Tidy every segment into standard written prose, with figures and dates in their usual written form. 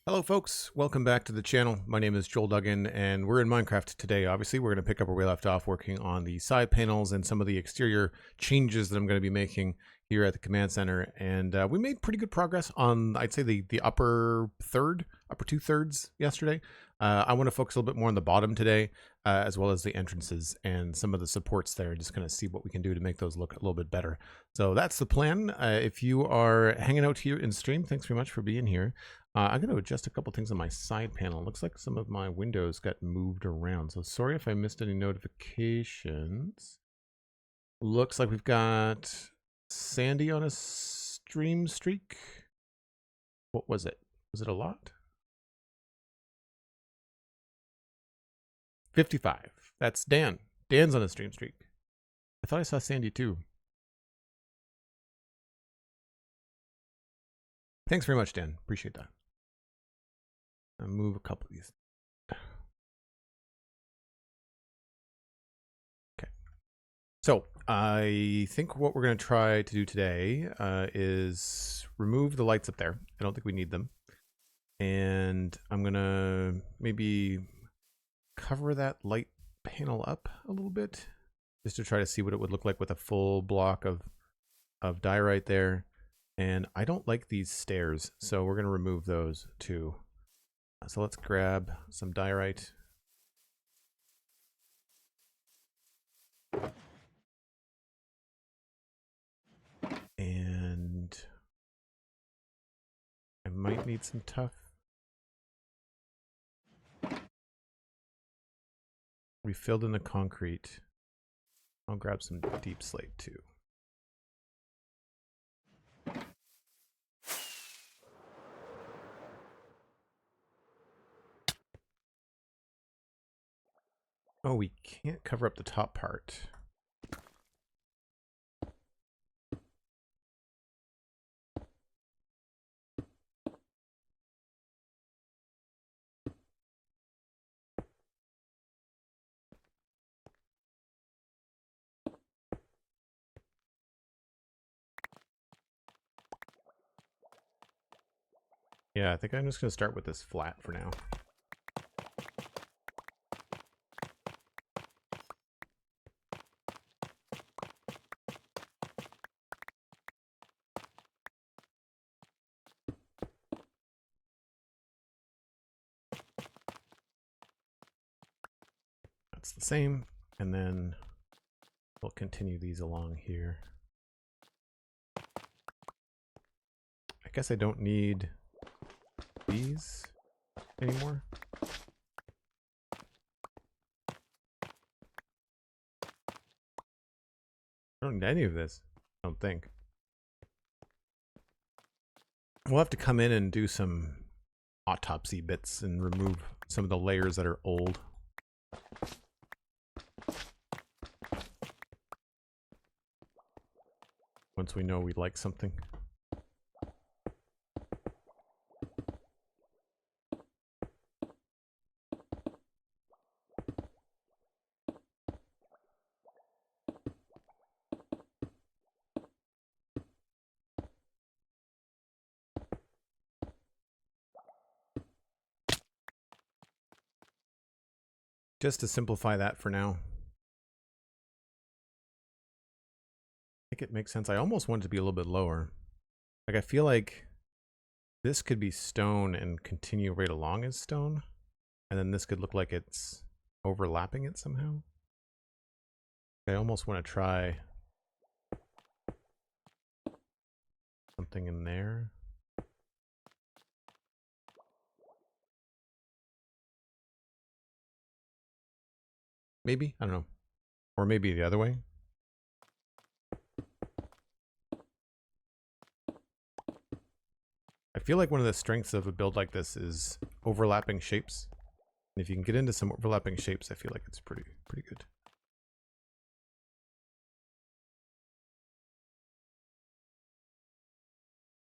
Hello folks, welcome back to the channel. My name is Joel Duggan and we're in Minecraft today. Obviously we're going to pick up where we left off working on the side panels and some of the exterior changes that I'm going to be making here at the command center. And we made pretty good progress on, I'd say, the upper two-thirds yesterday. I want to focus a little bit more on the bottom today, as well as the entrances and some of the supports there. Just going to see what we can do to make those look a little bit better. So that's the plan. If you are hanging out here in stream, thanks very much for being here. I'm going to adjust a couple things on my side panel. Looks like some of my windows got moved around. So sorry if I missed any notifications. Looks like we've got Sandy on a stream streak. What was it? Was it a lot? 55. That's Dan. Dan's on a stream streak. I thought I saw Sandy too. Thanks very much, Dan. Appreciate that. I'll move a couple of these. Okay. So I think what we're going to try to do today is remove the lights up there. I don't think we need them. And I'm going to maybe cover that light panel up a little bit just to try to see what it would look like with a full block of diorite there. And I don't like these stairs, so we're going to remove those too. So let's grab some diorite. And I might need some tuff. We filled in the concrete. I'll grab some deep slate too. Oh, we can't cover up the top part. Yeah, I think I'm just going to start with this flat for now. That's the same, and then we'll continue these along here. I guess I don't need these anymore. I don't need any of this, I don't think. We'll have to come in and do some autopsy bits and remove some of the layers that are old. Once we know we like something. Just to simplify that for now. I think it makes sense. I almost want it to be a little bit lower. Like, I feel like this could be stone and continue right along as stone. And then this could look like it's overlapping it somehow. I almost want to try something in there. Maybe? I don't know. Or maybe the other way. I feel like one of the strengths of a build like this is overlapping shapes. And if you can get into some overlapping shapes, I feel like it's pretty good.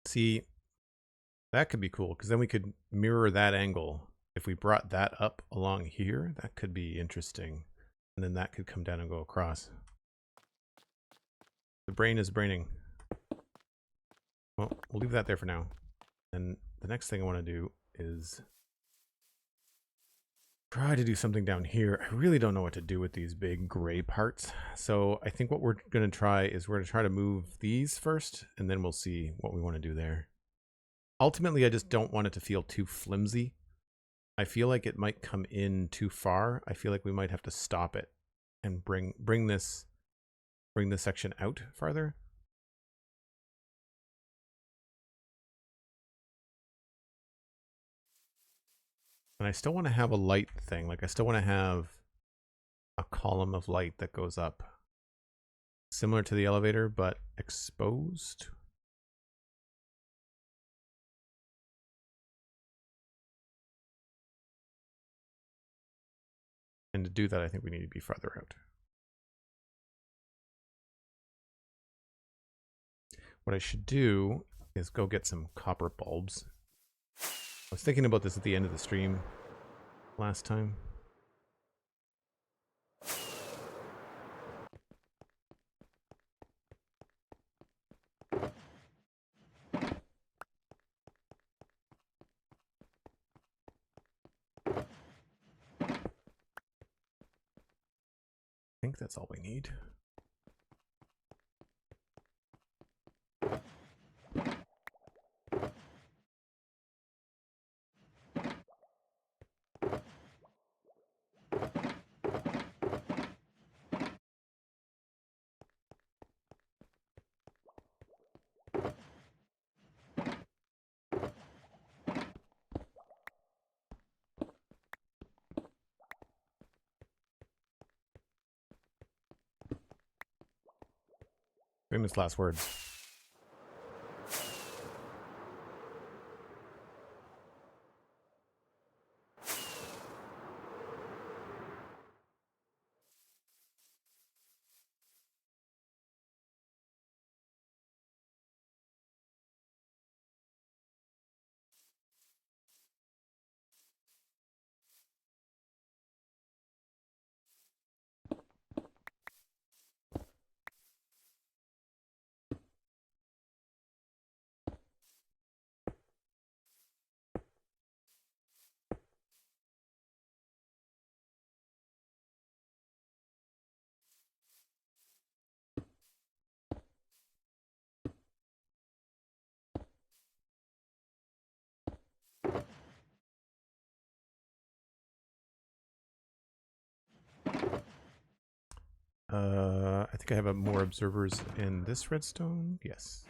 See, that could be cool, because then we could mirror that angle. If we brought that up along here, that could be interesting. And then that could come down and go across. The brain is braining. Well, we'll leave that there for now. And the next thing I want to do is try to do something down here. I really don't know what to do with these big gray parts. So I think what we're going to try is we're going to try to move these first, and then we'll see what we want to do there. Ultimately, I just don't want it to feel too flimsy. I feel like it might come in too far. I feel like we might have to stop it and bring this section out farther. And I still want to have a light thing. Like I still want to have a column of light that goes up. Similar to the elevator, but exposed. And to do that, I think we need to be farther out. What I should do is go get some copper bulbs. I was thinking about this at the end of the stream last time. I think that's all we need. Famous last words. I think I have more observers in this redstone. Yes.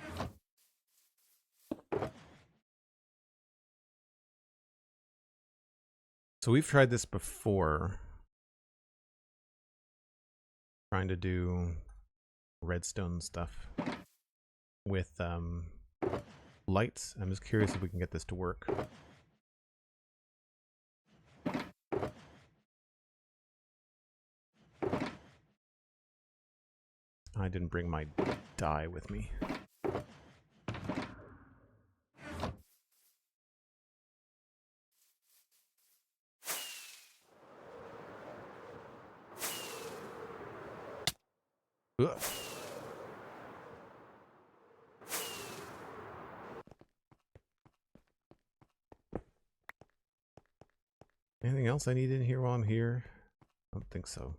So we've tried this before. Trying to do redstone stuff with lights. I'm just curious if we can get this to work. I didn't bring my dye with me. Ugh. Anything else I need in here while I'm here? I don't think so.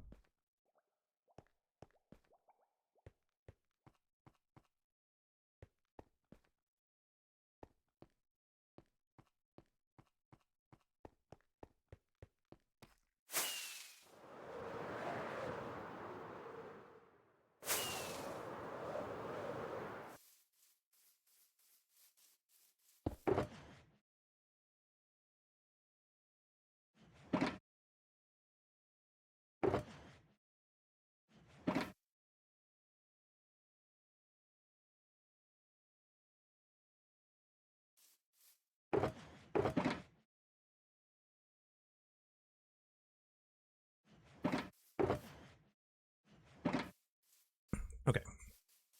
Okay,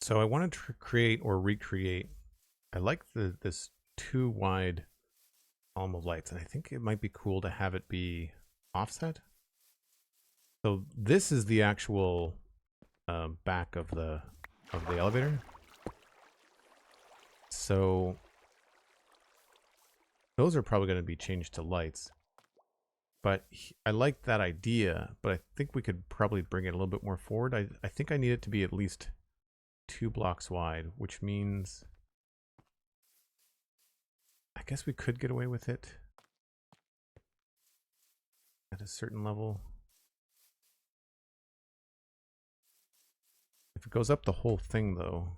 so I wanted to create or recreate. I like this too wide column of lights, and I think it might be cool to have it be offset. So this is the actual back of the elevator. So Those are probably going to be changed to lights. But I like that idea, but I think we could probably bring it a little bit more forward. I think I need it to be at least 2 blocks wide, which means I guess we could get away with it at a certain level. If it goes up the whole thing, though,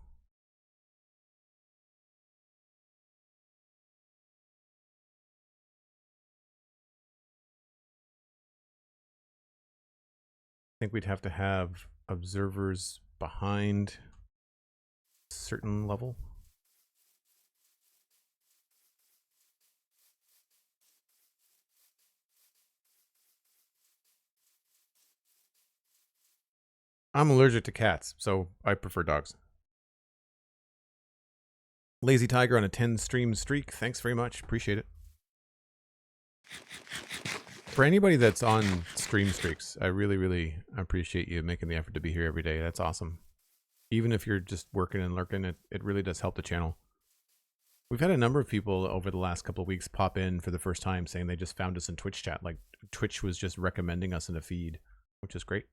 I think we'd have to have observers behind a certain level. I'm allergic to cats, so I prefer dogs. Lazy Tiger on a 10 stream streak. Thanks very much. Appreciate it. For anybody that's on stream streaks, I really, really appreciate you making the effort to be here every day. That's awesome. Even if you're just working and lurking, it really does help the channel. We've had a number of people over the last couple of weeks pop in for the first time saying they just found us in Twitch chat. Like Twitch was just recommending us in a feed, which is great.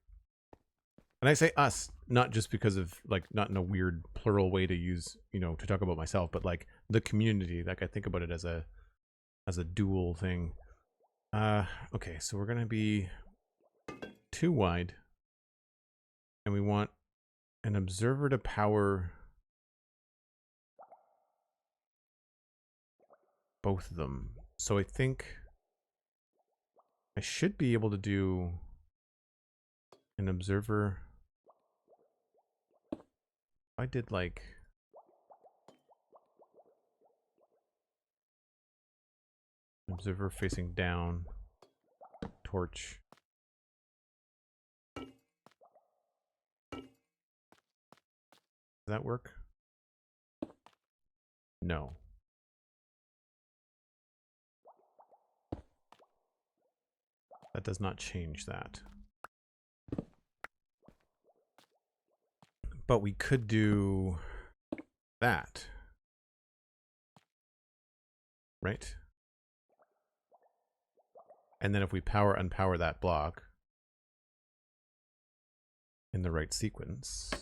And I say us, not just because of like, not in a weird plural way to use, you know, to talk about myself, but like the community. Like I think about it as a dual thing. Okay, so we're gonna be 2 wide, and we want an observer to power both of them. So I think I should be able to do an observer. I did like observer facing down, torch. Does that work? No. That does not change that. But we could do that. Right? And then if we power unpower that block in the right sequence,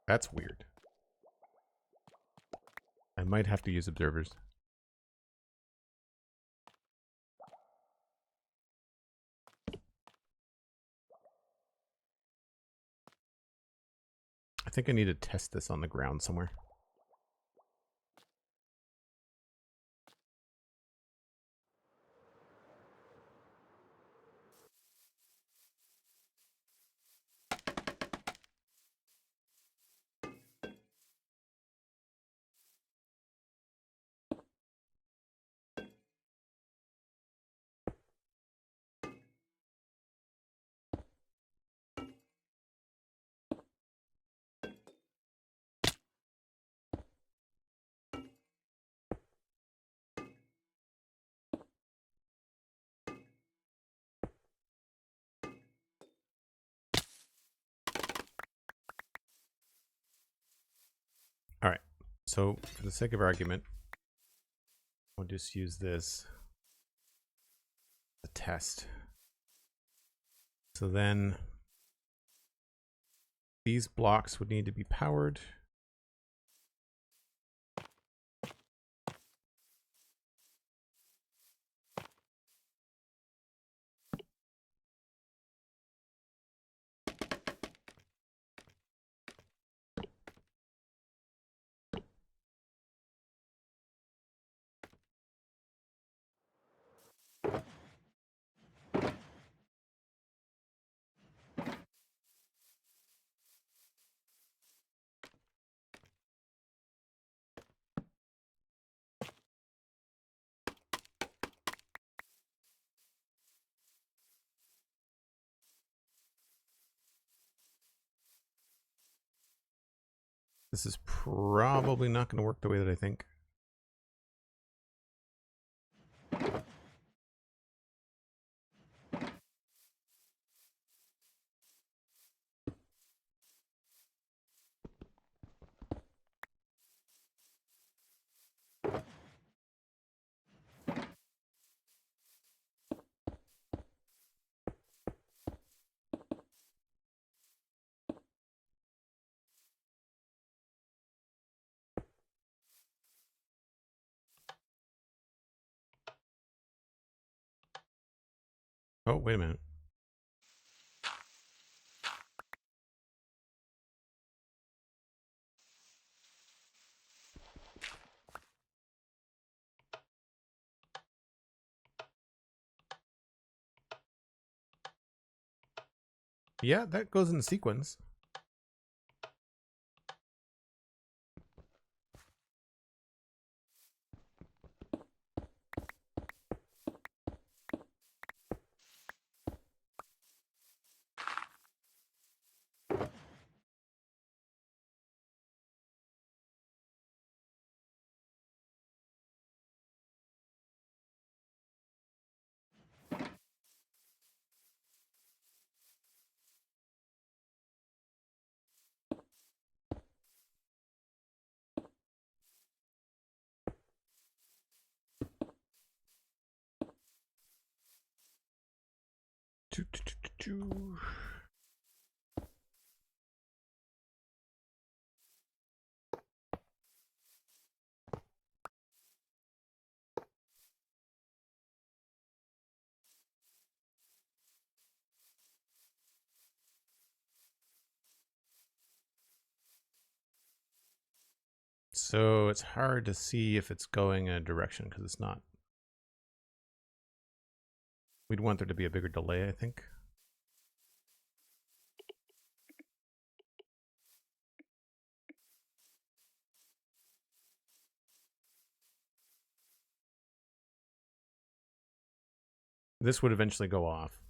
that's weird. I might have to use observers. I think I need to test this on the ground somewhere. All right. So for the sake of argument, I'll just use this as a test. So then these blocks would need to be powered. This is probably not going to work the way that I think. Oh, wait a minute. Yeah, that goes in sequence. So it's hard to see if it's going in a direction because it's not. We'd want there to be a bigger delay, I think. This would eventually go off.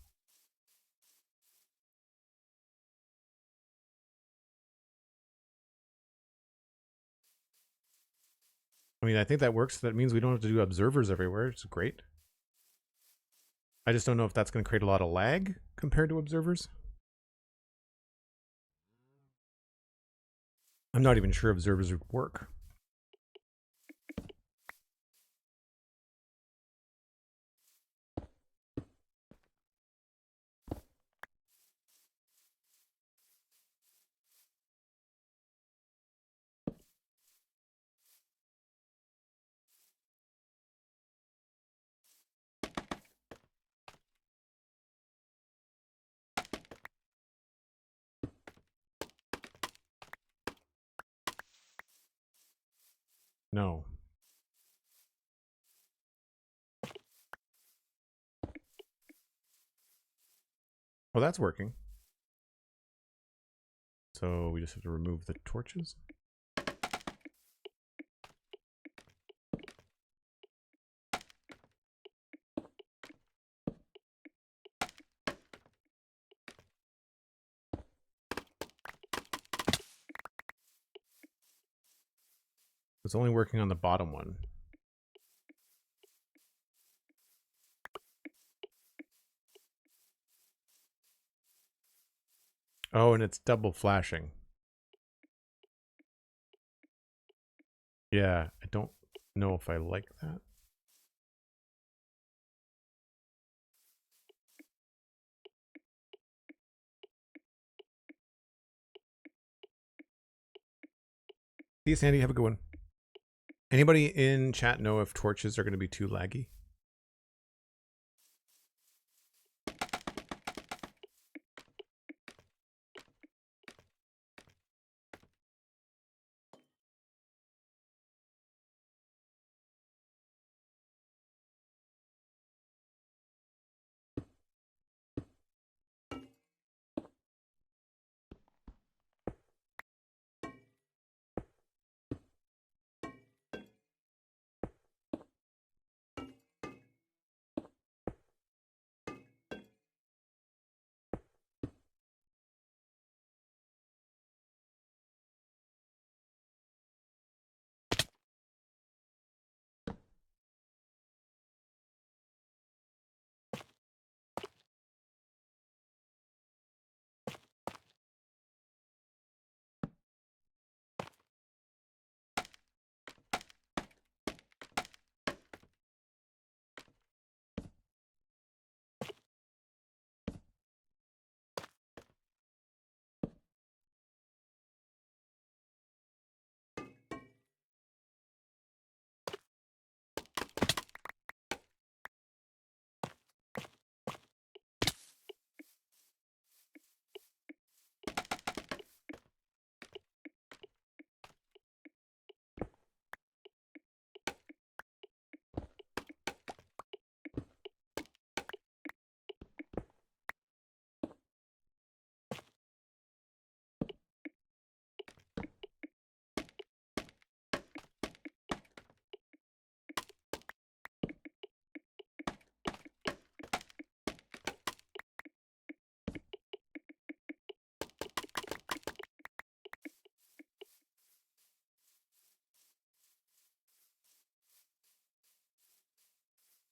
I mean, I think that works. That means we don't have to do observers everywhere. It's great. I just don't know if that's going to create a lot of lag compared to observers. I'm not even sure observers would work. No. Oh, that's working. So we just have to remove the torches. It's only working on the bottom one. Oh, and it's double flashing. Yeah, I don't know if I like that. See you, Sandy. Have a good one. Anybody in chat know if torches are going to be too laggy?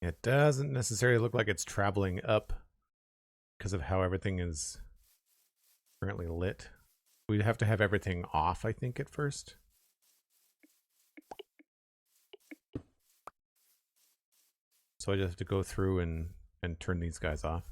It doesn't necessarily look like it's traveling up because of how everything is currently lit. We'd have to have everything off, I think, at first. So I just have to go through and turn these guys off.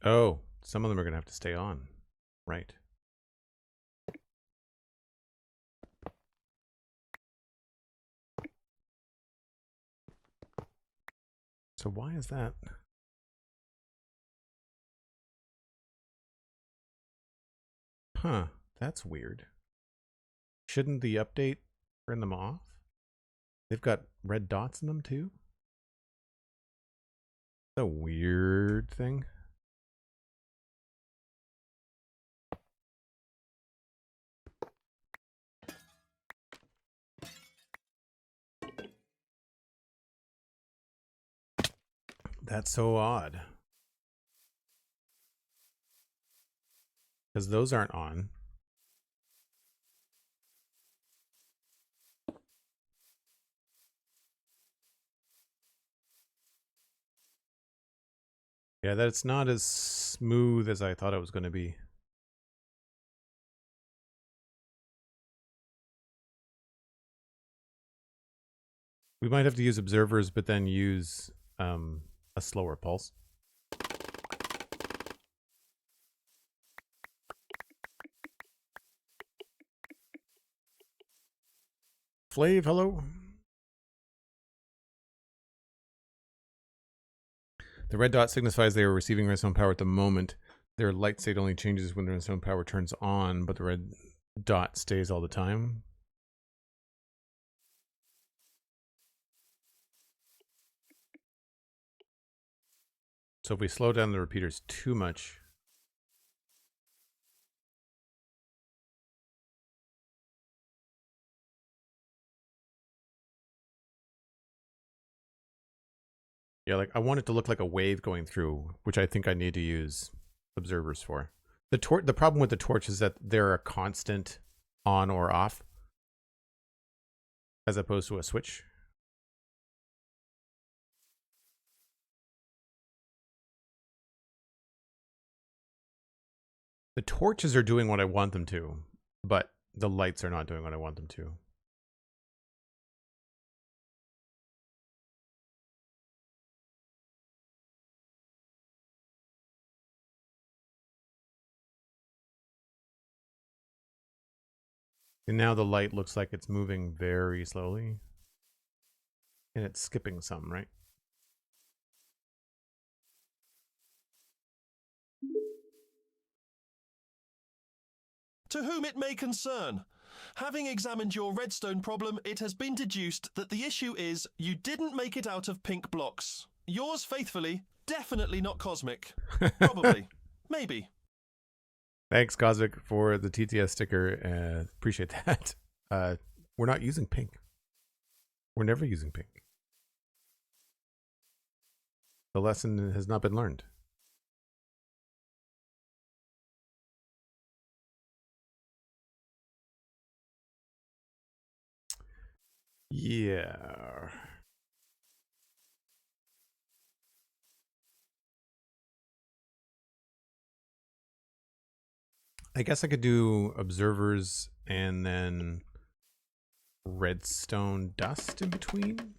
Oh, some of them are going to have to stay on. Right. So why is that? Huh, that's weird. Shouldn't the update turn them off? They've got red dots in them too? That's a weird thing. That's so odd. Because those aren't on. Yeah, that's not as smooth as I thought it was going to be. We might have to use observers, but then use a slower pulse. Flav, hello. The red dot signifies they are receiving redstone power at the moment. Their light state only changes when the redstone power turns on, but the red dot stays all the time. So if we slow down the repeaters too much, yeah, like I want it to look like a wave going through, which I think I need to use observers for. The problem with the torch is that they're a constant on or off, as opposed to a switch. The torches are doing what I want them to, but the lights are not doing what I want them to. And now the light looks like it's moving very slowly. And it's skipping some, right? To whom it may concern. Having examined your redstone problem, it has been deduced that the issue is you didn't make it out of pink blocks. Yours faithfully, definitely not cosmic. Probably. Maybe. Thanks, Cosmic, for the TTS sticker. Appreciate that. We're not using pink. We're never using pink. The lesson has not been learned. Yeah. I guess I could do observers and then redstone dust in between.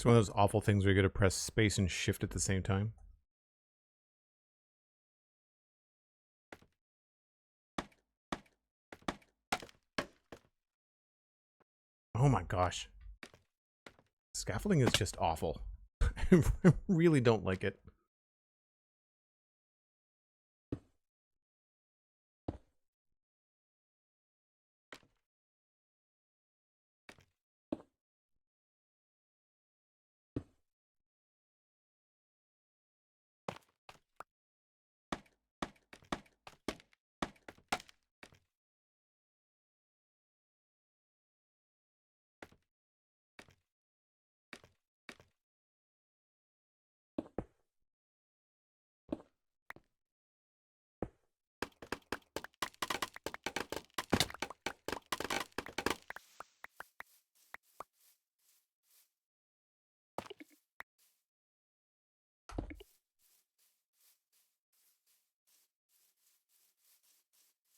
one of those awful things where you got to press space and shift at the same time. Oh my gosh. Scaffolding is just awful. I really don't like it.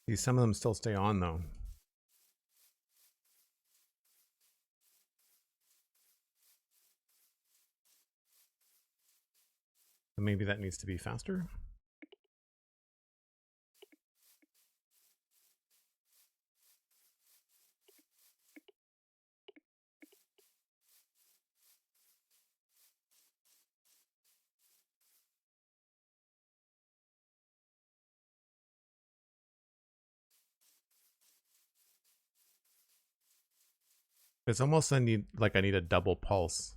See, some of them still stay on though. Maybe that needs to be faster. It's almost I need a double pulse.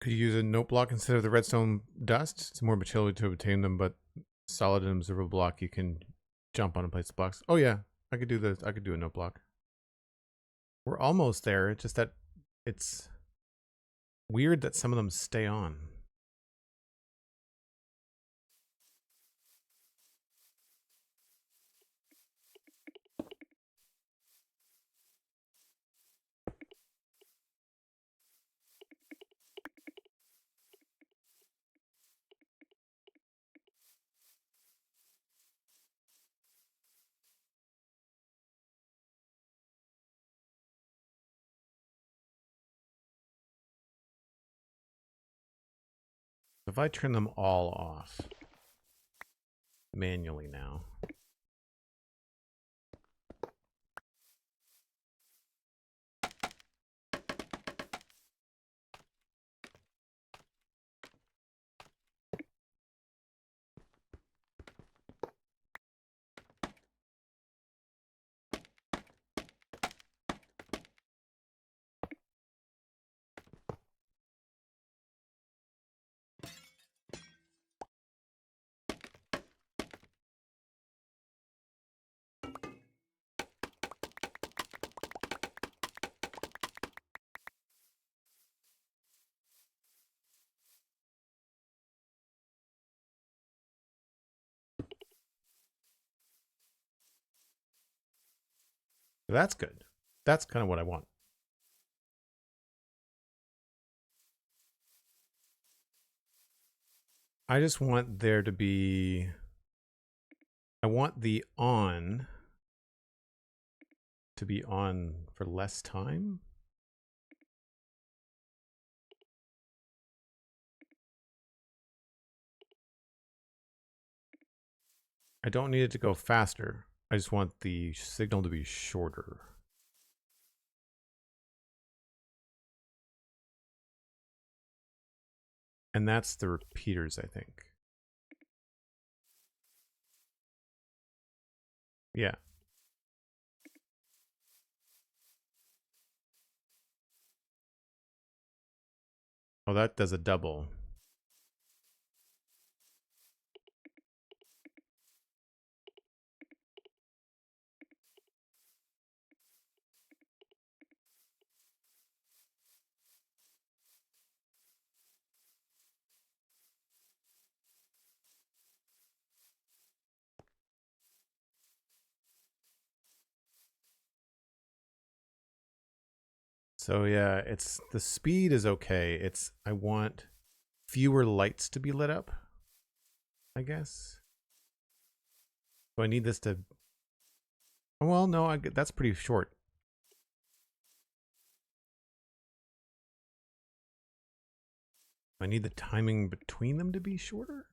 Could you use a note block instead of the redstone dust? It's more material to obtain them, but solid and observable block you can jump on and place the blocks. Oh yeah, I could do a note block. We're almost there. It's just that it's weird that some of them stay on. If I turn them all off manually now. That's good. That's kind of what I want. I just want there to be, I want the on to be on for less time. I don't need it to go faster. I just want the signal to be shorter. And that's the repeaters, I think. Yeah. Oh, that does a double. So yeah, it's the speed is okay. It's I want fewer lights to be lit up, I guess. So I need this to... Well, no, that's pretty short. I need the timing between them to be shorter?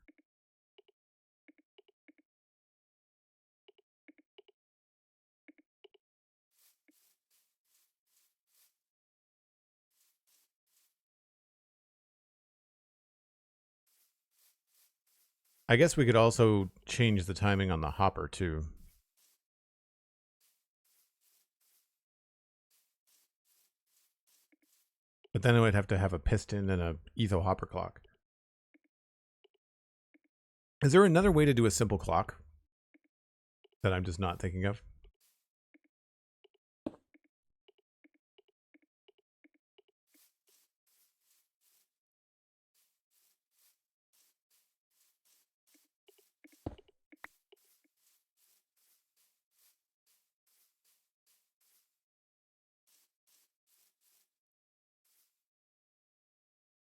I guess we could also change the timing on the hopper too. But then it would have to have a piston and a etho hopper clock. Is there another way to do a simple clock that I'm just not thinking of?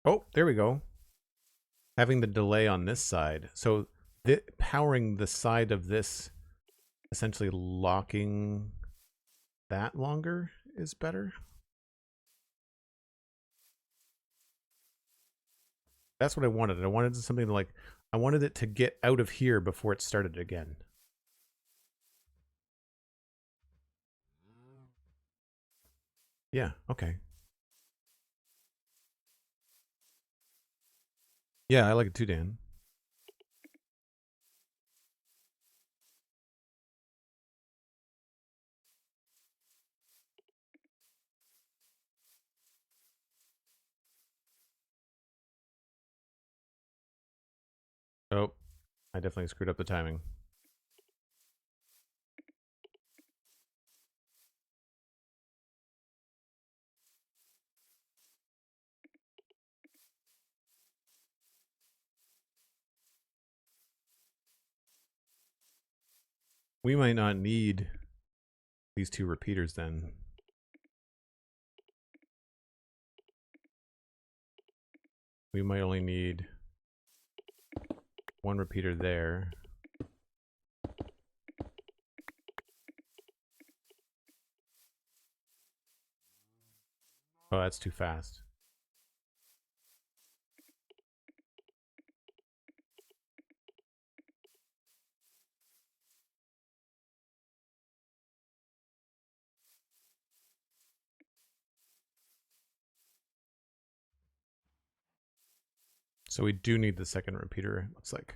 Oh, there we go. Having the delay on this side. So powering the side of this, essentially locking that longer is better. That's what I wanted. I wanted something like, I wanted it to get out of here before it started again. Yeah, okay. Yeah, I like it too, Dan. Oh, I definitely screwed up the timing. We might not need these two repeaters then. We might only need one repeater there. Oh, that's too fast. So we do need the second repeater, it looks like.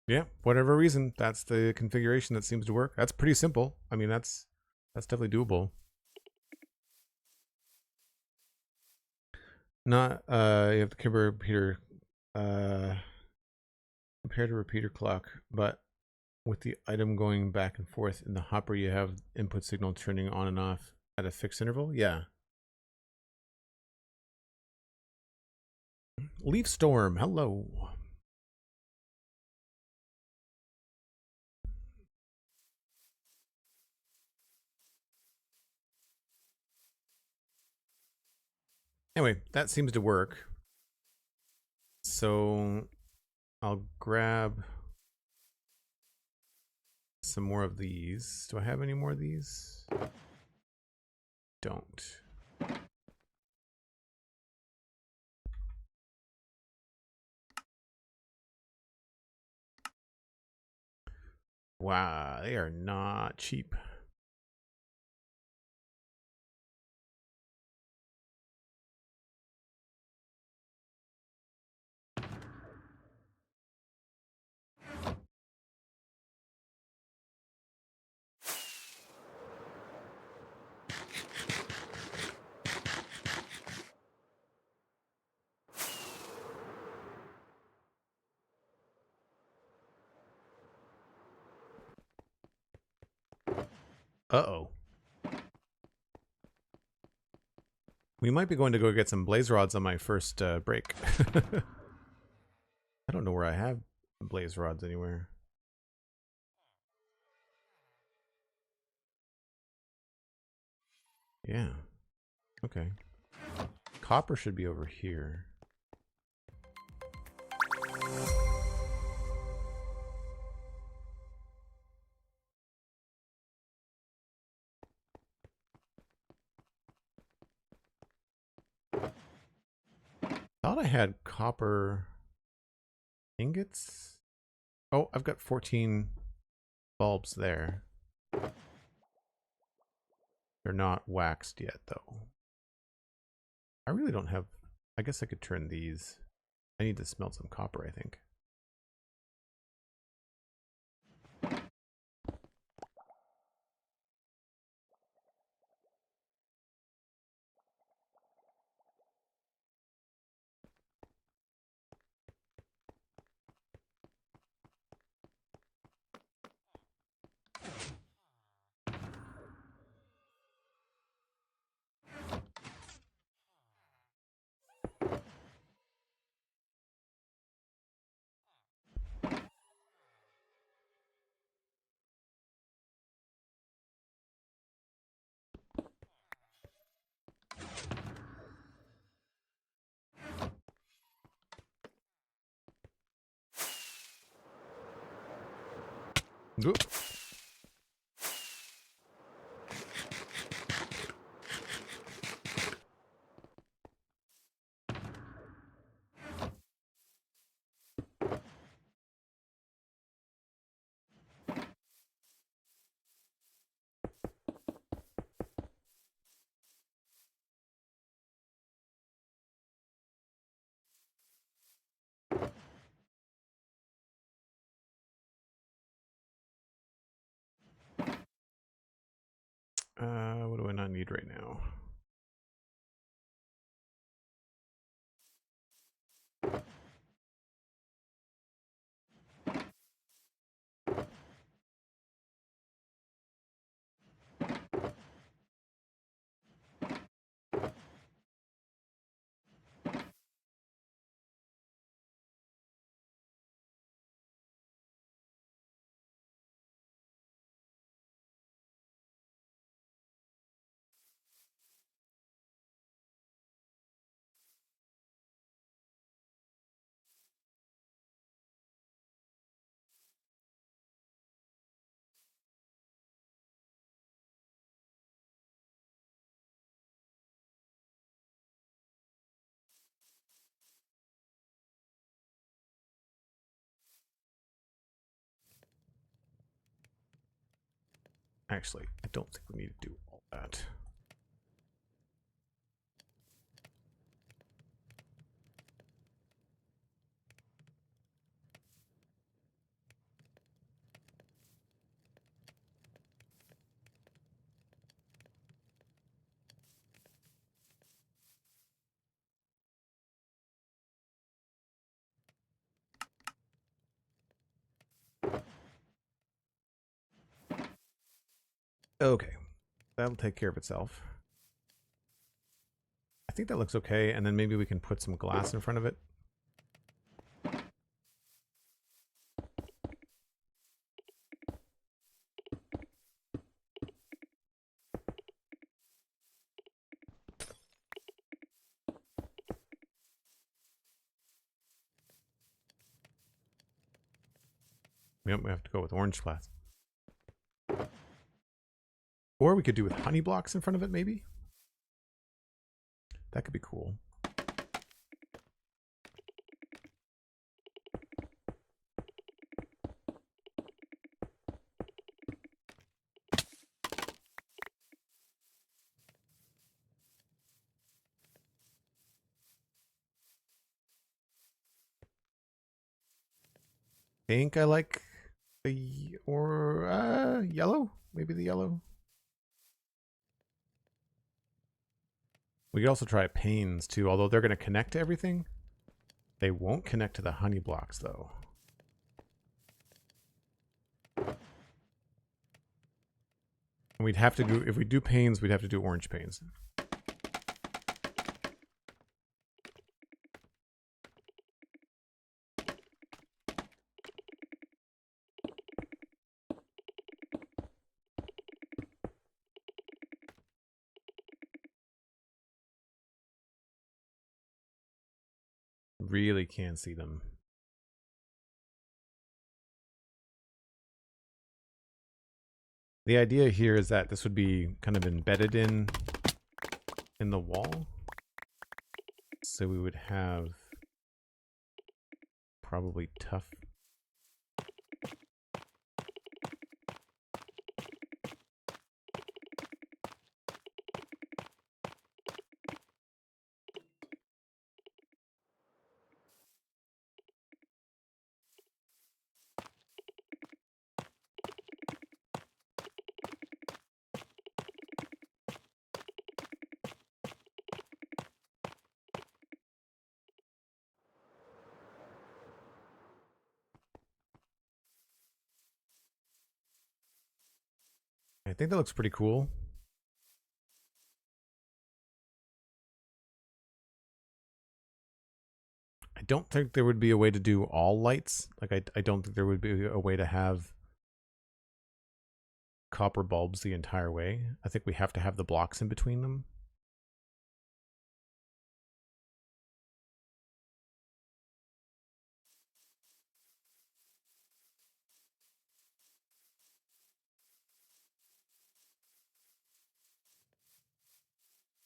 Yeah, whatever reason, that's the configuration that seems to work. That's pretty simple. I mean, that's definitely doable. Not you have the compare repeater compared to repeater clock, but with the item going back and forth in the hopper, you have input signal turning on and off at a fixed interval. Yeah. Leaf Storm, hello. Anyway, that seems to work. So I'll grab some more of these. Do I have any more of these? Don't. Wow, they are not cheap. Uh-oh. We might be going to go get some blaze rods on my first break. I don't know where I have blaze rods anywhere. Yeah. Okay. Copper should be over here. Thought I had copper ingots. Oh, I've got 14 bulbs there. They're not waxed yet, though. I really don't have... I guess I could turn these. I need to smelt some copper, I think. Oop. What do I not need right now? Actually, I don't think we need to do all that. Okay, that'll take care of itself. I think that looks okay, and then maybe we can put some glass in front of it. Yep, we have to go with orange glass. Or we could do with honey blocks in front of it, maybe? That could be cool. I think I like the yellow, maybe the yellow. We could also try panes too, although they're going to connect to everything. They won't connect to the honey blocks though. And we'd have to do, if we do panes, we'd have to do orange panes. Really can't see them. The idea here is that this would be kind of embedded in the wall. So we would have probably tough. I think that looks pretty cool. I don't think there would be a way to do all lights. Like I don't think there would be a way to have copper bulbs the entire way. I think we have to have the blocks in between them.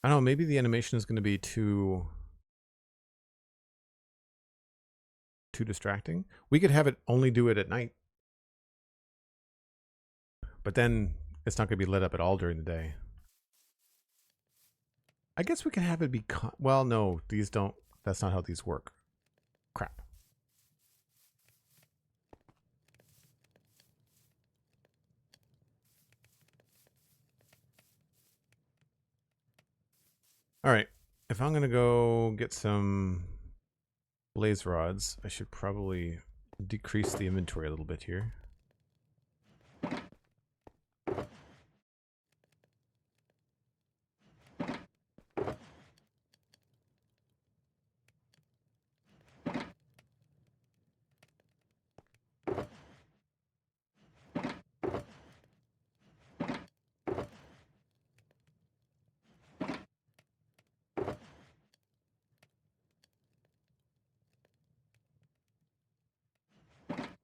I don't know, maybe the animation is going to be too distracting. We could have it only do it at night. But then it's not going to be lit up at all during the day. I guess we can have it be... well, no, these don't... that's not how these work. Crap. All right. If I'm going to go get some blaze rods, I should probably decrease the inventory a little bit here.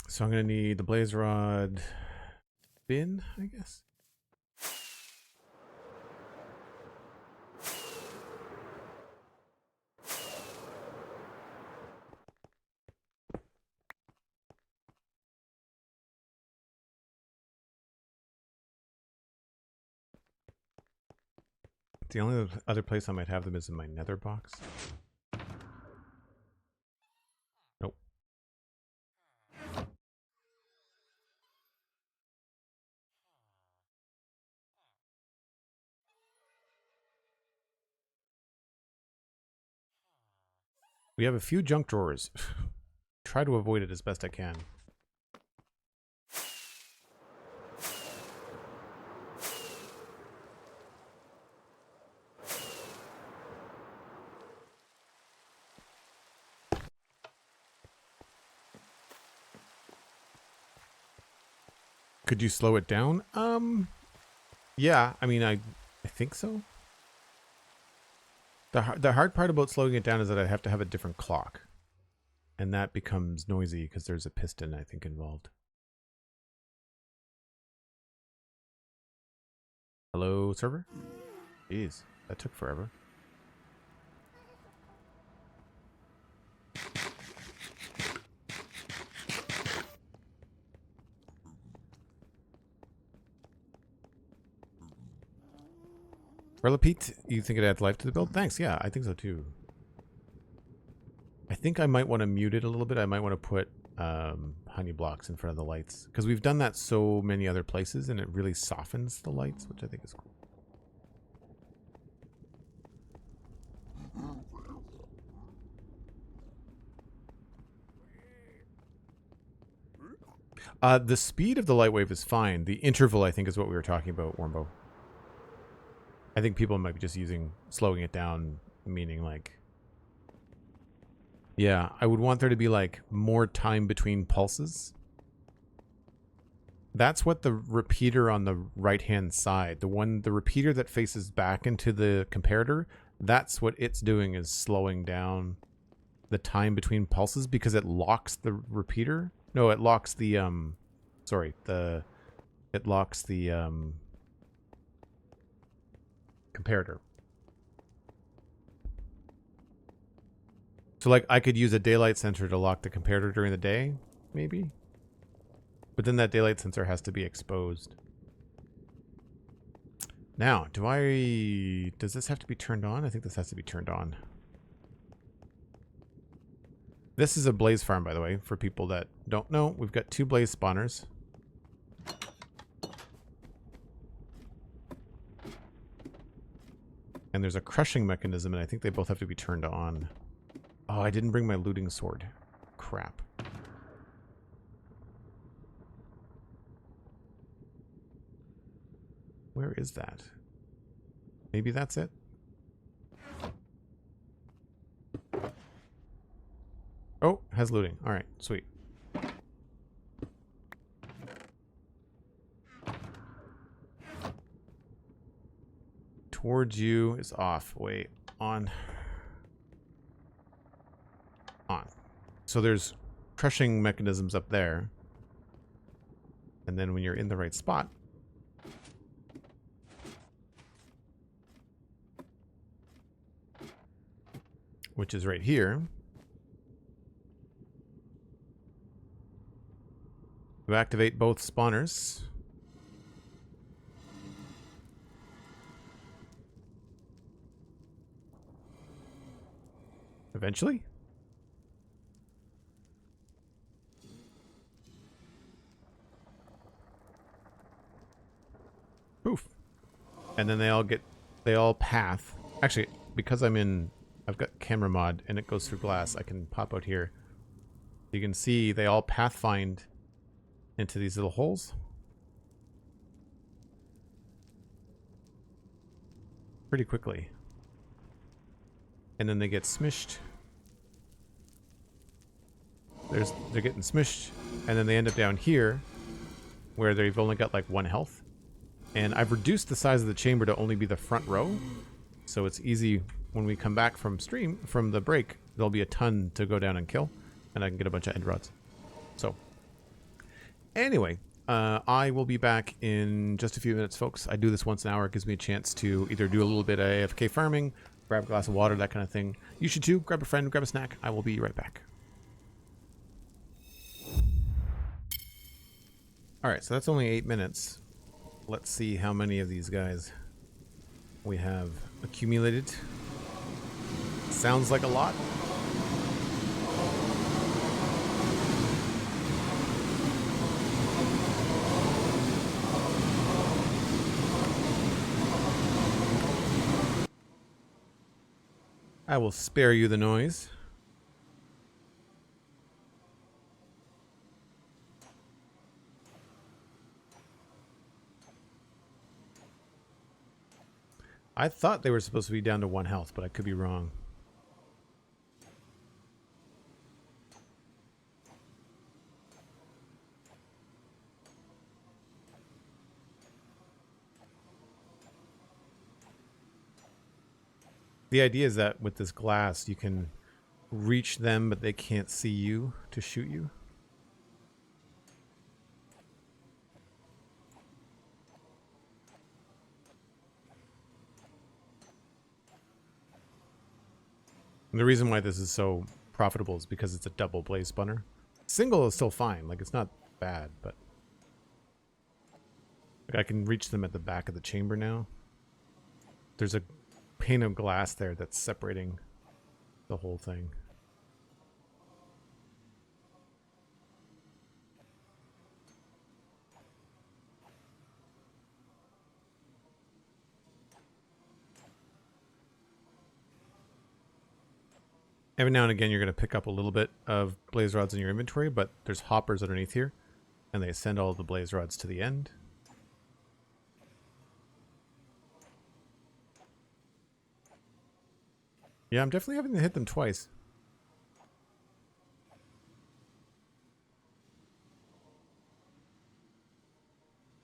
So I'm going to need the blaze rod bin, I guess. The only other place I might have them is in my nether box. Nope. We have a few junk drawers. Try to avoid it as best I can. Could you slow it down? Yeah, I mean, I think so. The hard part about slowing it down is that I have to have a different clock. And that becomes noisy because there's a piston, I think, involved. Hello, server? Jeez, that took forever. Pete, you think it adds life to the build? Thanks, yeah, I think so too. I think I might want to mute it a little bit. I might want to put honey blocks in front of the lights. Because we've done that so many other places and it really softens the lights, which I think is cool. The speed of the light wave is fine. The interval, I think, is what we were talking about, Warmbo. I think people might be just slowing it down, meaning like, yeah, I would want there to be like more time between pulses. That's what the repeater on the right-hand side, the repeater that faces back into the comparator, that's what it's doing, is slowing down the time between pulses because it locks the repeater. No, it locks the, it locks the, comparator. So like I could use a daylight sensor to lock the comparator during the day, maybe? But then that daylight sensor has to be exposed. Now, does this have to be turned on? I think this has to be turned on. This is a blaze farm, by the way, for people that don't know. We've got 2 blaze spawners. And there's a crushing mechanism, and I think they both have to be turned on. Oh, I didn't bring my looting sword. Crap. Where is that? Maybe that's it? Oh, has looting. Alright, sweet. Towards you is off. Wait, on. On. So there's crushing mechanisms up there. And then when you're in the right spot, which is right here, you activate both spawners. Eventually. Poof. And then they all path. Actually, because I've got camera mod and it goes through glass, I can pop out here. You can see they all pathfind into these little holes. Pretty quickly. And then they get smished. They're getting smished, and then they end up down here where they've only got like 1 health. And I've reduced the size of the chamber to only be the front row, so it's easy when we come back from the break. There'll be a ton to go down and kill, and I can get a bunch of end rods. So anyway, I will be back in just a few minutes, folks. I do this once an hour. It gives me a chance to either do a little bit of AFK farming, grab a glass of water, that kind of thing. You should too. Grab a friend, grab a snack. I will be right back. Alright, so that's only 8 minutes. Let's see how many of these guys we have accumulated. Sounds like a lot. I will spare you the noise. I thought they were supposed to be down to 1 health, but I could be wrong. The idea is that with this glass, you can reach them, but they can't see you to shoot you. And the reason why this is so profitable is because it's a double blaze spawner. Single is still fine, like it's not bad, but like I can reach them at the back of the chamber now. There's a pane of glass there that's separating the whole thing. Every now and again, you're going to pick up a little bit of blaze rods in your inventory, but there's hoppers underneath here, and they send all the blaze rods to the end. Yeah, I'm definitely having to hit them twice.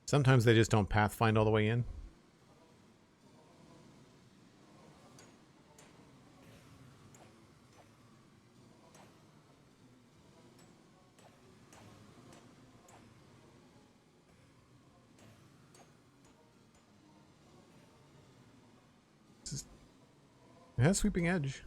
Sometimes they just don't pathfind all the way in. It has sweeping edge.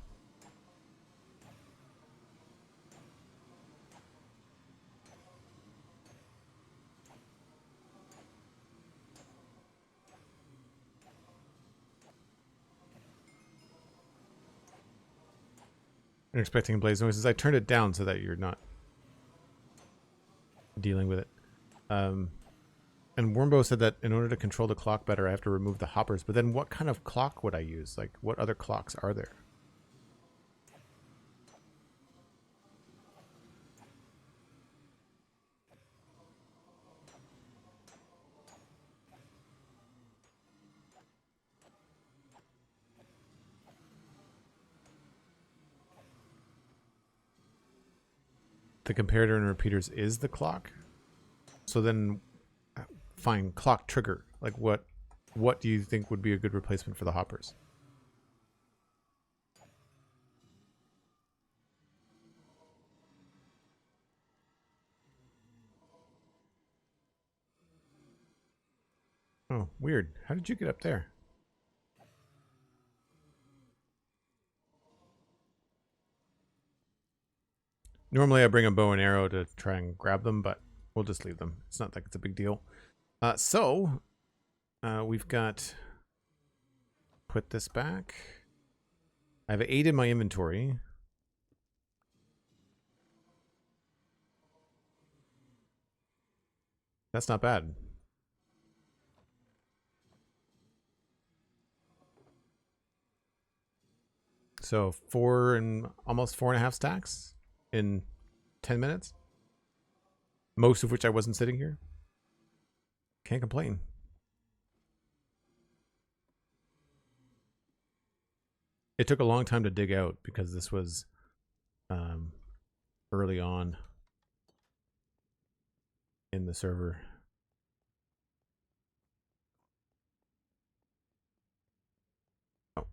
You're expecting blaze noises. I turned it down so that you're not dealing with it. And Wormbo said that in order to control the clock better, I have to remove the hoppers. But then what kind of clock would I use? Like, what other clocks are there? The comparator and repeaters is the clock. So then, fine, clock trigger. Like, what do you think would be a good replacement for the hoppers? Oh, weird. How did you get up there? Normally I bring a bow and arrow to try and grab them, but we'll just leave them. It's not like it's a big deal. We've got... Put this back. I have 8 in my inventory. That's not bad. So 4 and almost 4.5 stacks in 10 minutes. Most of which I wasn't sitting here. Can't complain. It took a long time to dig out because this was early on in the server. Oh.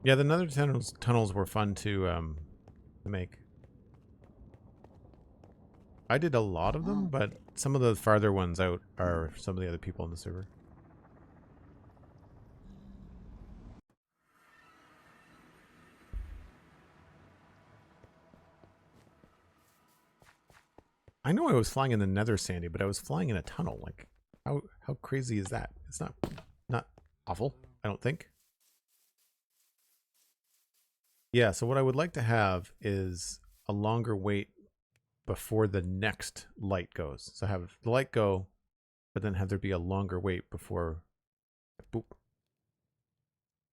Yeah, the nether tunnels were fun to make. I did a lot of them, but some of the farther ones out are some of the other people on the server. I know I was flying in the nether, Sandy, but I was flying in a tunnel. Like, how crazy is that? It's not awful, I don't think. Yeah, so what I would like to have is a longer wait before the next light goes. So have the light go, but then have there be a longer wait before boop,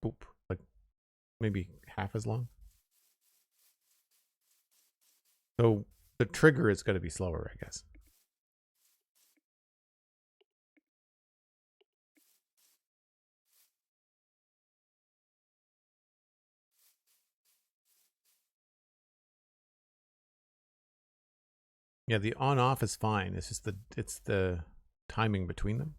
boop, like maybe half as long. So the trigger is going to be slower, I guess. Yeah, the on-off is fine. It's just the timing between them.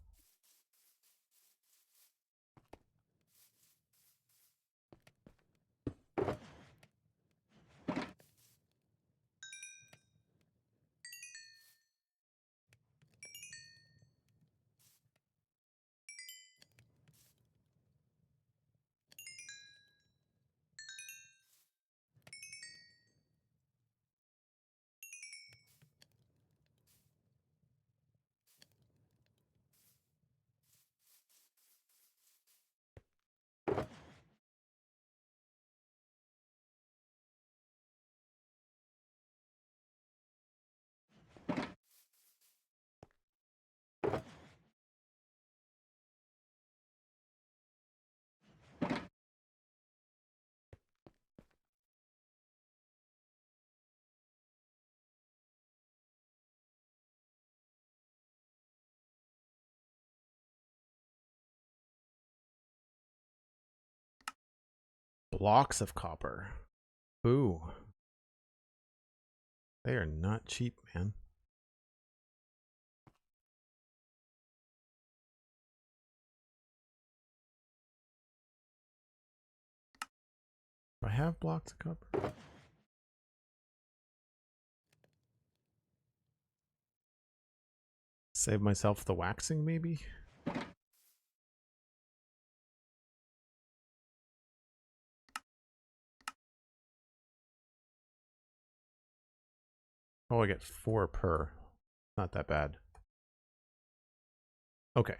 blocks of copper. Ooh. They are not cheap, man. Do I have blocks of copper? Save myself the waxing, maybe? Oh, I get 4 per. Not that bad. Okay.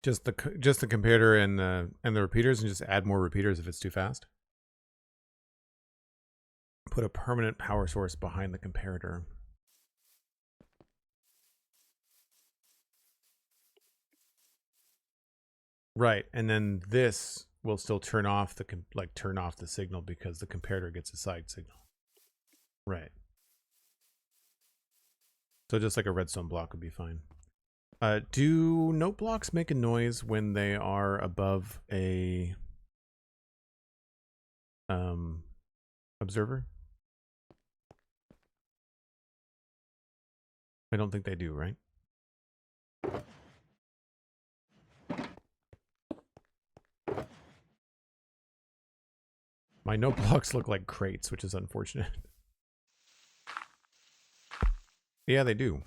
Just the comparator and the repeaters, and just add more repeaters if it's too fast. Put a permanent power source behind the comparator. Right, and then this will still turn off the signal because the comparator gets a side signal. Right. So just like a redstone block would be fine. Do note blocks make a noise when they are above a observer? I don't think they do, right? My note blocks look like crates, which is unfortunate. Yeah, they do.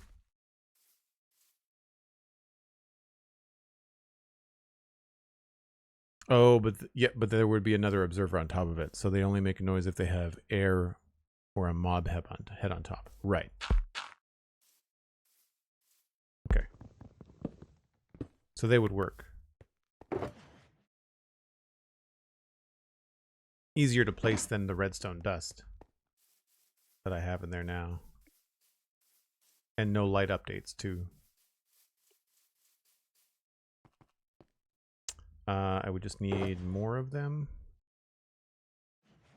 Oh, but but there would be another observer on top of it, so they only make a noise if they have air or a mob head on top. Right. Okay. So they would work. Easier to place than the redstone dust that I have in there now. And no light updates too. I would just need more of them.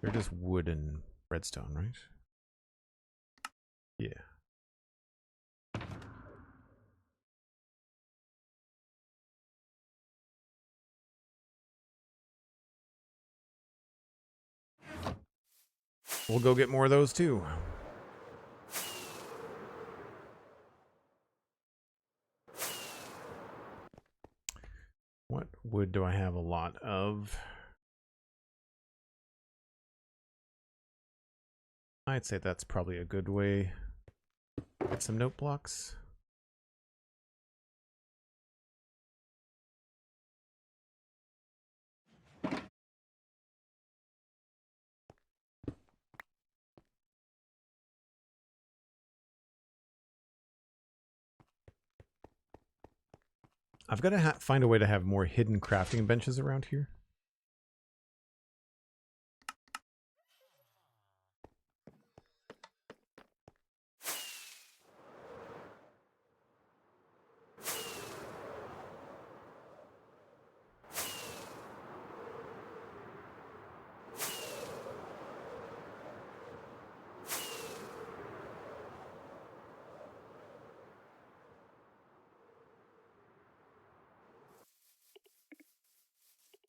They're just wood and redstone, right? Yeah. We'll go get more of those too. What wood do I have a lot of? I'd say that's probably a good way. Get some note blocks. I've got to find a way to have more hidden crafting benches around here.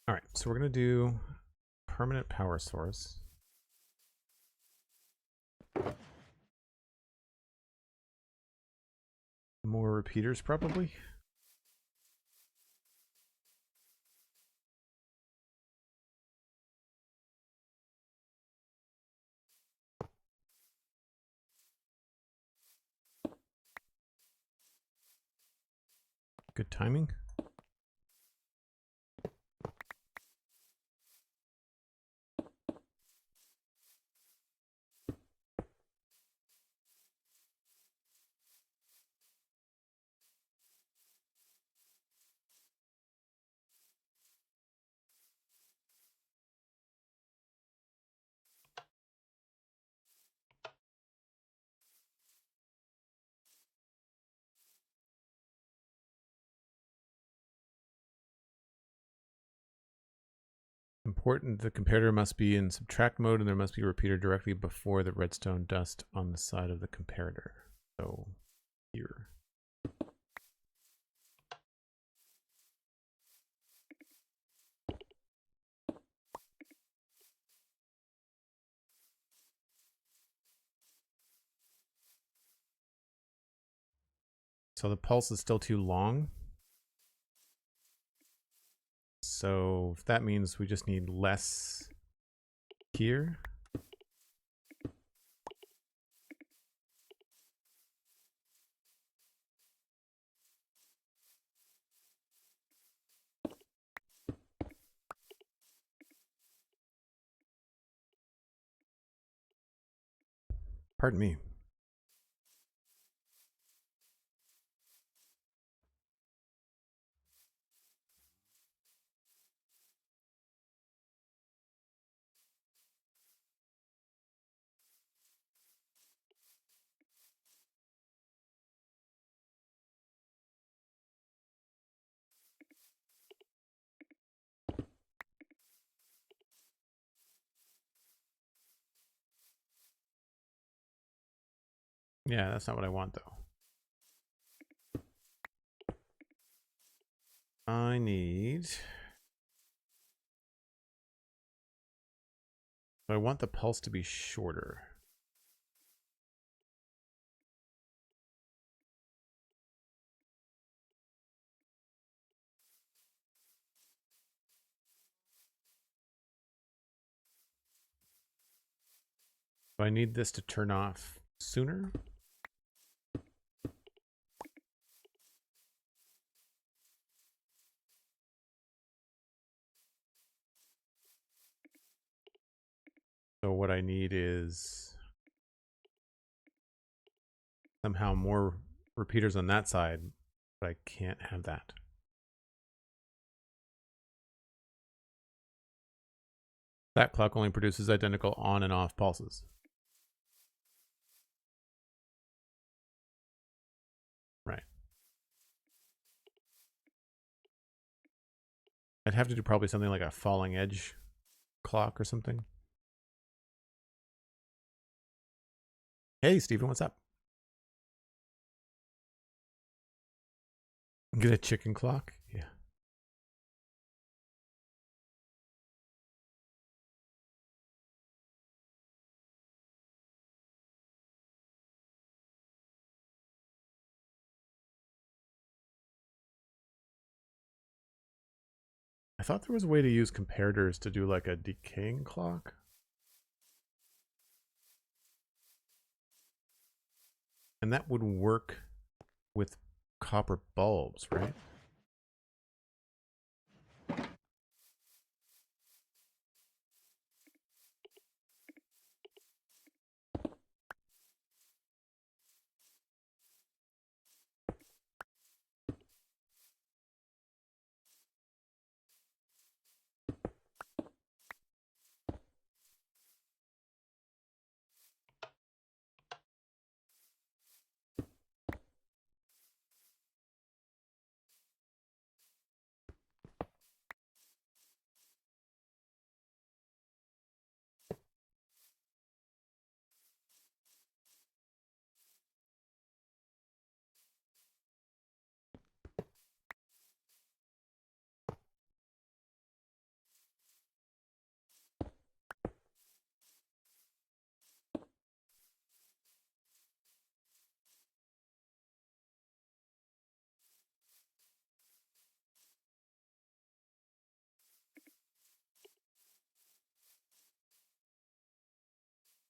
All right, so we're going to do permanent power source. More repeaters, probably. Good timing. important the comparator must be in subtract mode and there must be a repeater directly before the redstone dust on the side of the comparator. So here. So the pulse is still too long. So that means we just need less here. Pardon me. Yeah, that's not what I want though. I want the pulse to be shorter. So I need this to turn off sooner. So what I need is somehow more repeaters on that side, but I can't have that. That clock only produces identical on and off pulses. Right. I'd have to do probably something like a falling edge clock or something. Hey, Steven, what's up? Get a chicken clock? Yeah. I thought there was a way to use comparators to do like a decaying clock. And that would work with copper bulbs, right?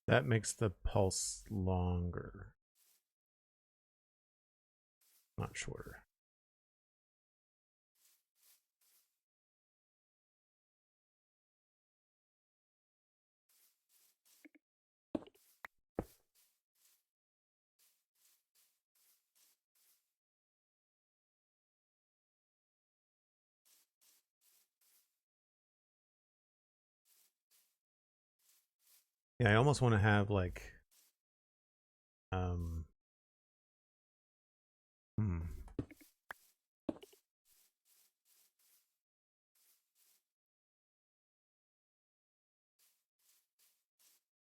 That makes the pulse longer, not shorter. Yeah, I almost want to have like hmm.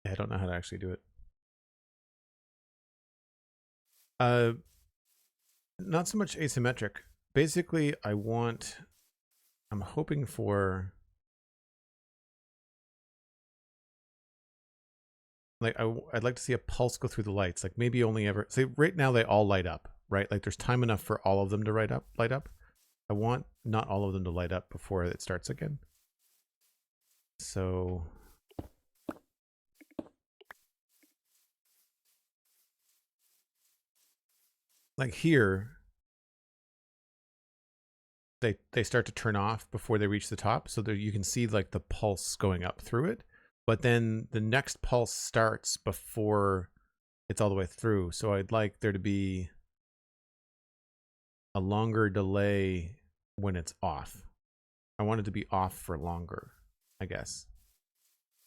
I don't know how to actually do it. Not so much asymmetric. Basically, I'm hoping for, like, I'd like to see a pulse go through the lights. Like maybe only ever, say right now they all light up, right? Like there's time enough for all of them to light up. I want not all of them to light up before it starts again. So like here, they start to turn off before they reach the top. So there you can see like the pulse going up through it. But then the next pulse starts before it's all the way through. So I'd like there to be a longer delay when it's off. I want it to be off for longer, I guess.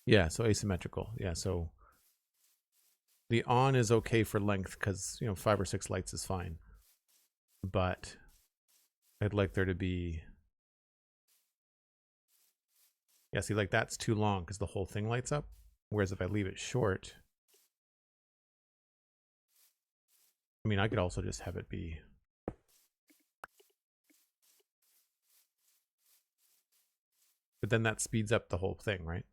Yeah, so asymmetrical. Yeah, so the on is okay for length because, 5 or 6 lights is fine. But I'd like there to be... Yeah, see, like that's too long because the whole thing lights up. Whereas if I leave it short... I mean, I could also just have it be... But then that speeds up the whole thing, right?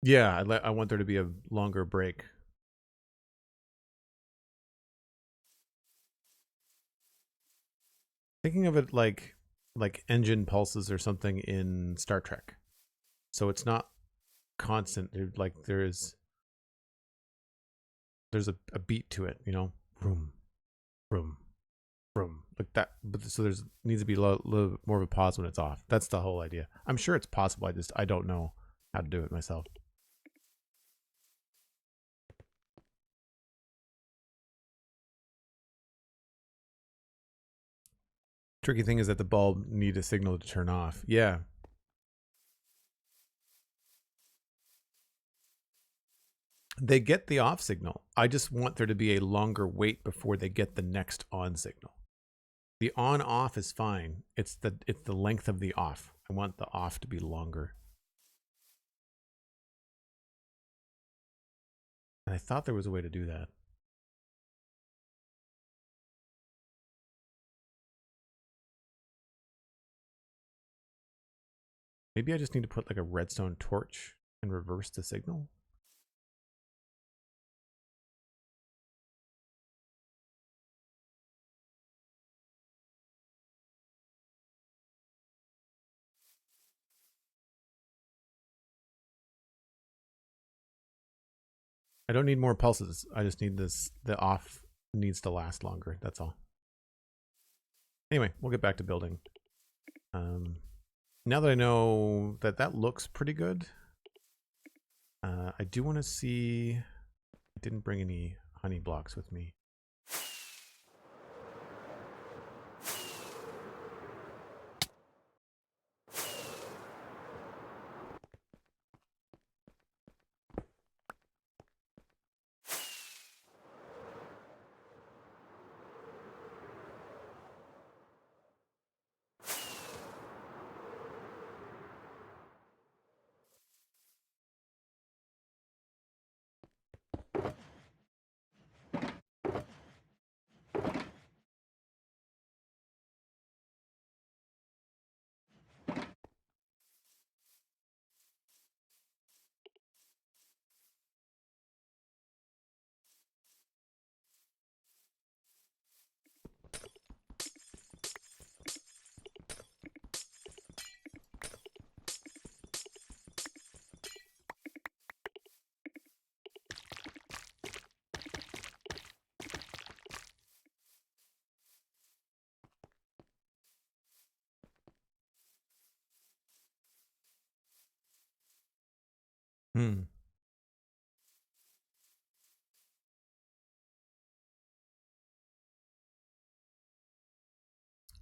Yeah, I want there to be a longer break. Thinking of it like engine pulses or something in Star Trek. So it's not constant. Like there's a beat to it, Vroom, vroom, vroom, like that. But so there's needs to be a little more of a pause when it's off. That's the whole idea. I'm sure it's possible. I don't know how to do it myself. Tricky thing is that the bulb need a signal to turn off. Yeah. They get the off signal. I just want there to be a longer wait before they get the next on signal. The on off is fine. It's the length of the off. I want the off to be longer. And I thought there was a way to do that. Maybe I just need to put like a redstone torch and reverse the signal. I don't need more pulses. I just need this. The off needs to last longer. That's all. Anyway, we'll get back to building. Now that I know that looks pretty good, I do want to see... I didn't bring any honey blocks with me.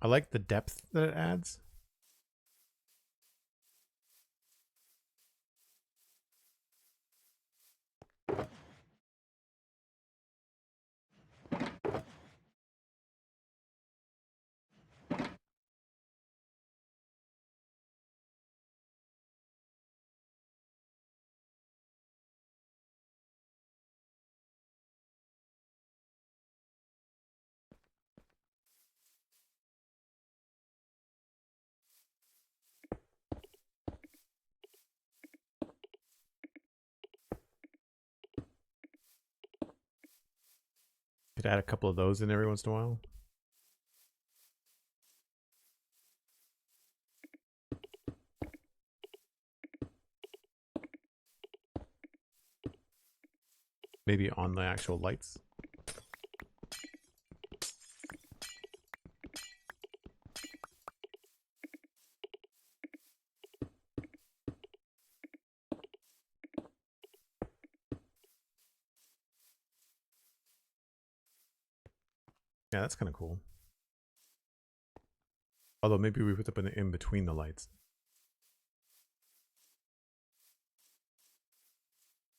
I like the depth that it adds. Should add a couple of those in every once in a while. Maybe on the actual lights. Yeah, that's kind of cool. Although maybe we put them in between the lights.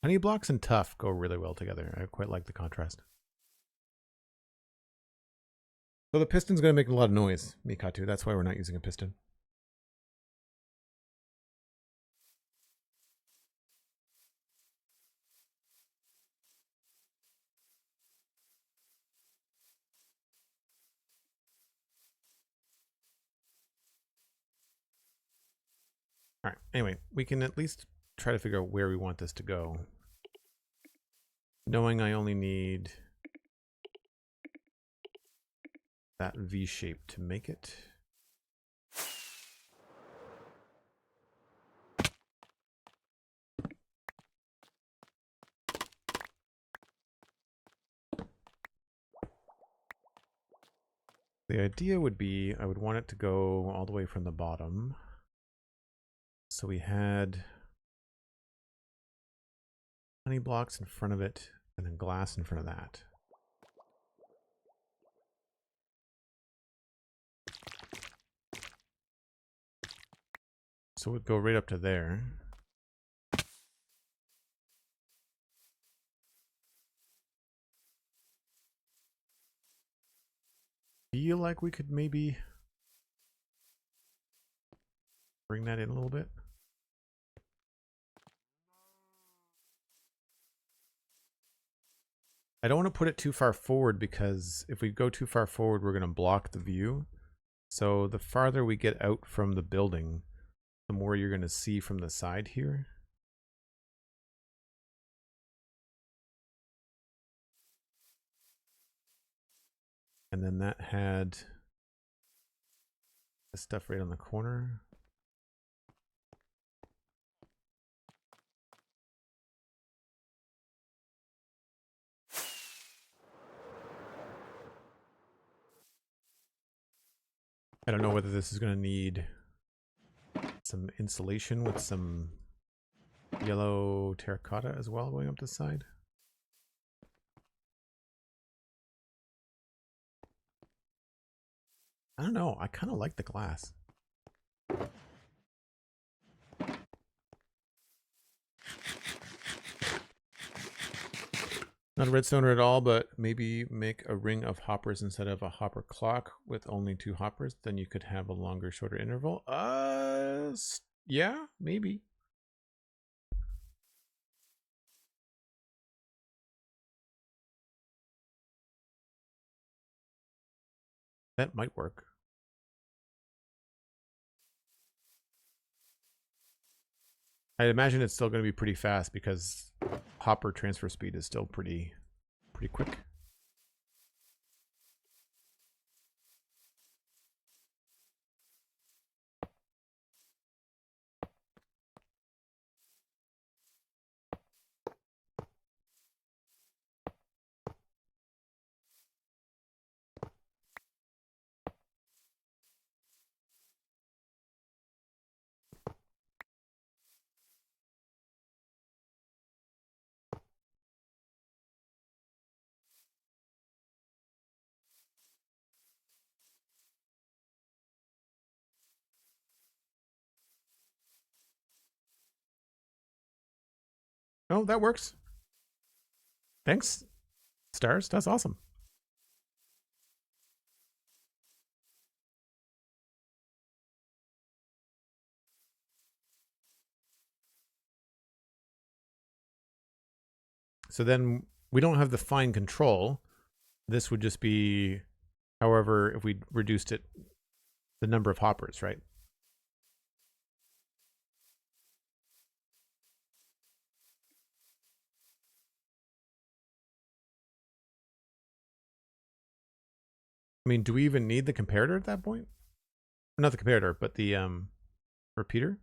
Honey blocks and tough go really well together. I quite like the contrast. So the piston's going to make a lot of noise, Mikatu. That's why we're not using a piston. All right. Anyway, we can at least try to figure out where we want this to go. Knowing I only need that V shape to make it. The idea would be I would want it to go all the way from the bottom. So we had honey blocks in front of it and then glass in front of that. So it would go right up to there. Feel like we could maybe bring that in a little bit. I don't want to put it too far forward because if we go too far forward, we're going to block the view. So the farther we get out from the building, the more you're going to see from the side here. And then that had this stuff right on the corner. I don't know whether this is going to need some insulation with some yellow terracotta as well going up the side. I don't know. I kind of like the glass. Not a redstoner at all, but maybe make a ring of hoppers instead of a hopper clock with only 2 hoppers. Then you could have a longer, shorter interval. Yeah, maybe. That might work. I imagine it's still going to be pretty fast because hopper transfer speed is still pretty quick. Oh, that works. Thanks, stars. That's awesome. So then we don't have the fine control. This would just be, however, if we reduced it, the number of hoppers, right? I mean, do we even need the comparator at that point? Not the comparator, but the repeater?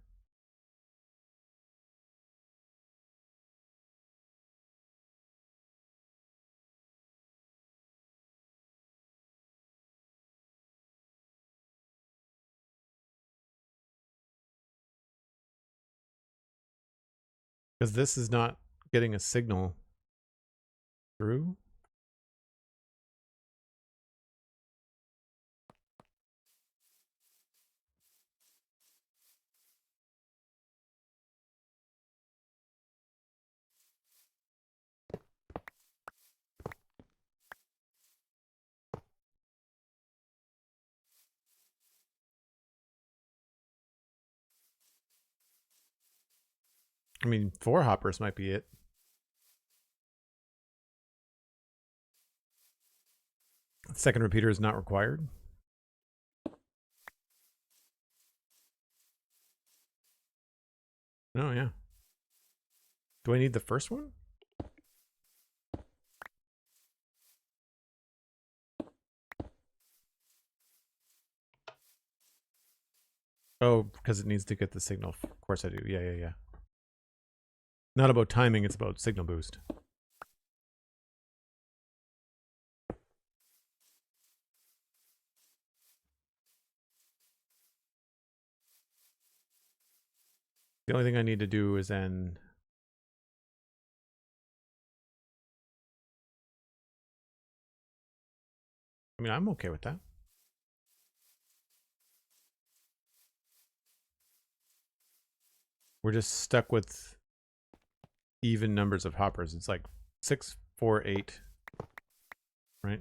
Because this is not getting a signal through. I mean, 4 hoppers might be it. Second repeater is not required. Oh, yeah. Do I need the first one? Oh, because it needs to get the signal. Of course I do. Yeah, yeah, yeah. Not about timing, it's about signal boost. The only thing I need to do is then... I mean, I'm okay with that. We're just stuck with even numbers of hoppers. It's like 6, 4, 8, right?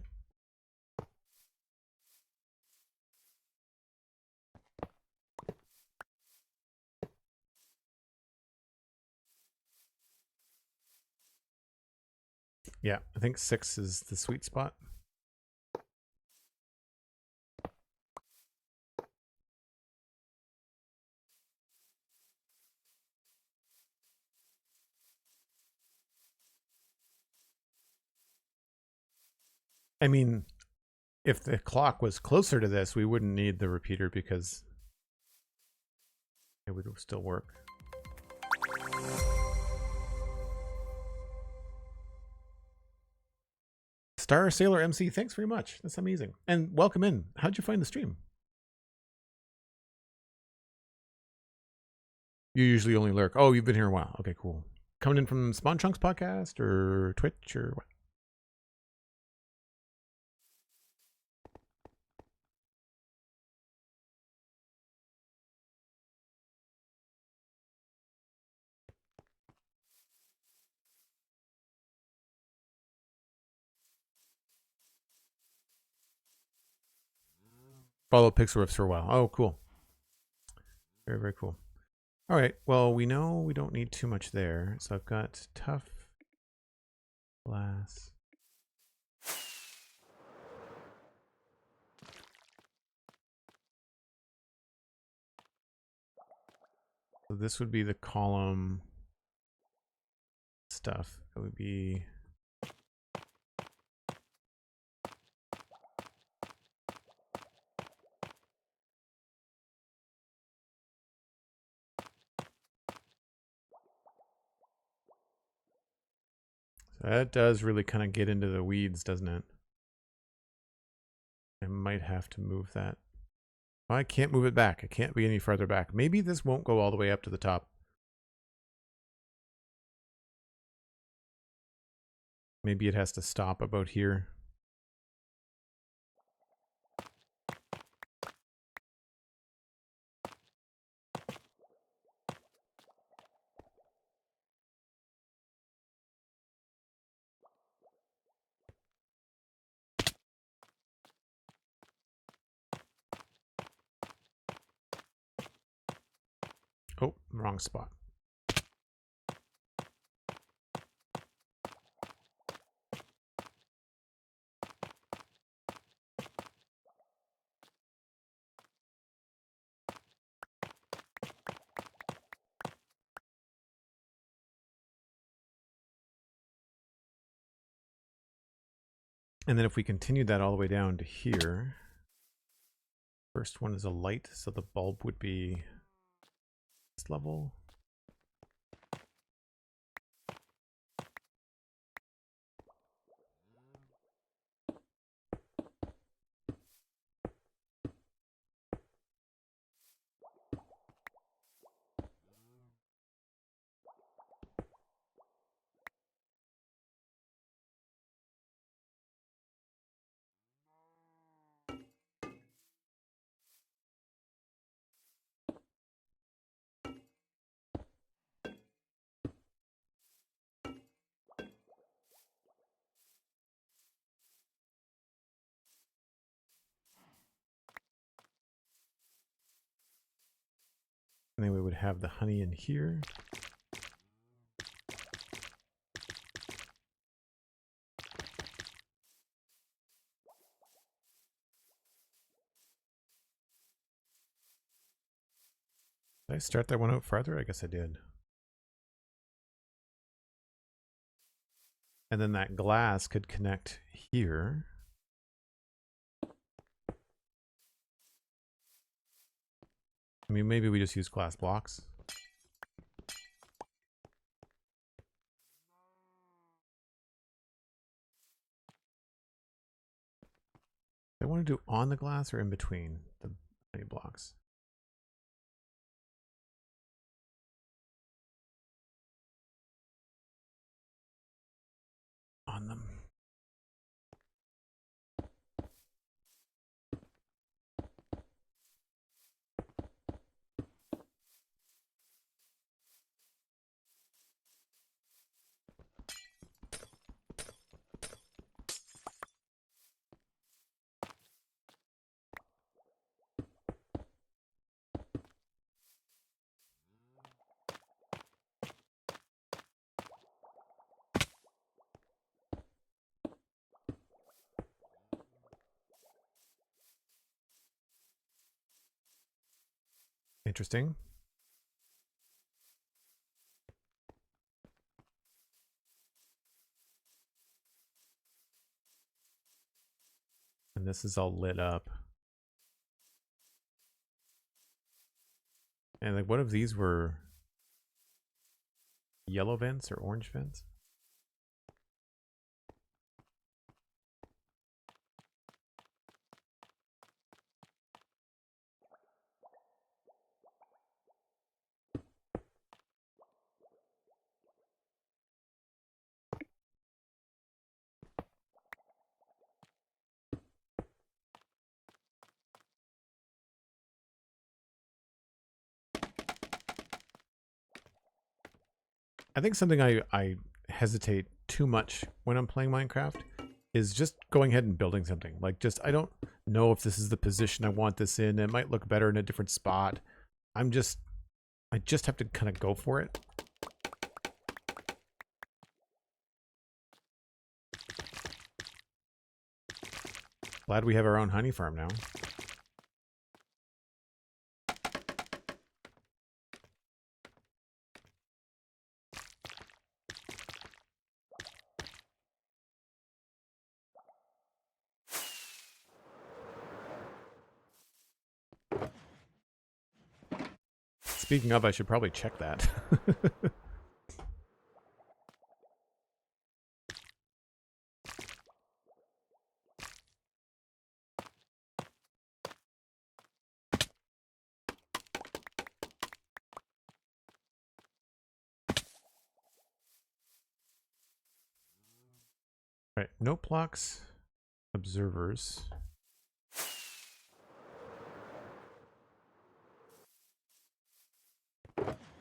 Yeah, I think 6 is the sweet spot. I mean, if the clock was closer to this, we wouldn't need the repeater because it would still work. Star Sailor MC, thanks very much. That's amazing. And welcome in. How'd you find the stream? You usually only lurk. Oh, you've been here a while. Okay, cool. Coming in from Spawn Chunks podcast or Twitch or what? Follow Pixel Riffs for a while. Oh, cool. Very, very cool. All right. Well, we know we don't need too much there. So I've got tough glass. So this would be the column stuff. It would be... That does really kind of get into the weeds, doesn't it? I might have to move that. I can't move it back. It can't be any farther back. Maybe this won't go all the way up to the top. Maybe it has to stop about here. Oh, wrong spot. And then if we continue that all the way down to here, first one is a light, so the bulb would be this level. And then we would have the honey in here. Did I start that one out farther? I guess I did. And then that glass could connect here. I mean, maybe we just use glass blocks. I want to do on the glass or in between the honey blocks. On them. Interesting. And this is all lit up. And like, what if these were yellow vents or orange vents? I think something I hesitate too much when I'm playing Minecraft is just going ahead and building something. Like, just, I don't know if this is the position I want this in. It might look better in a different spot. I just have to kind of go for it. Glad we have our own honey farm now. Speaking of, I should probably check that. Right, no blocks, observers.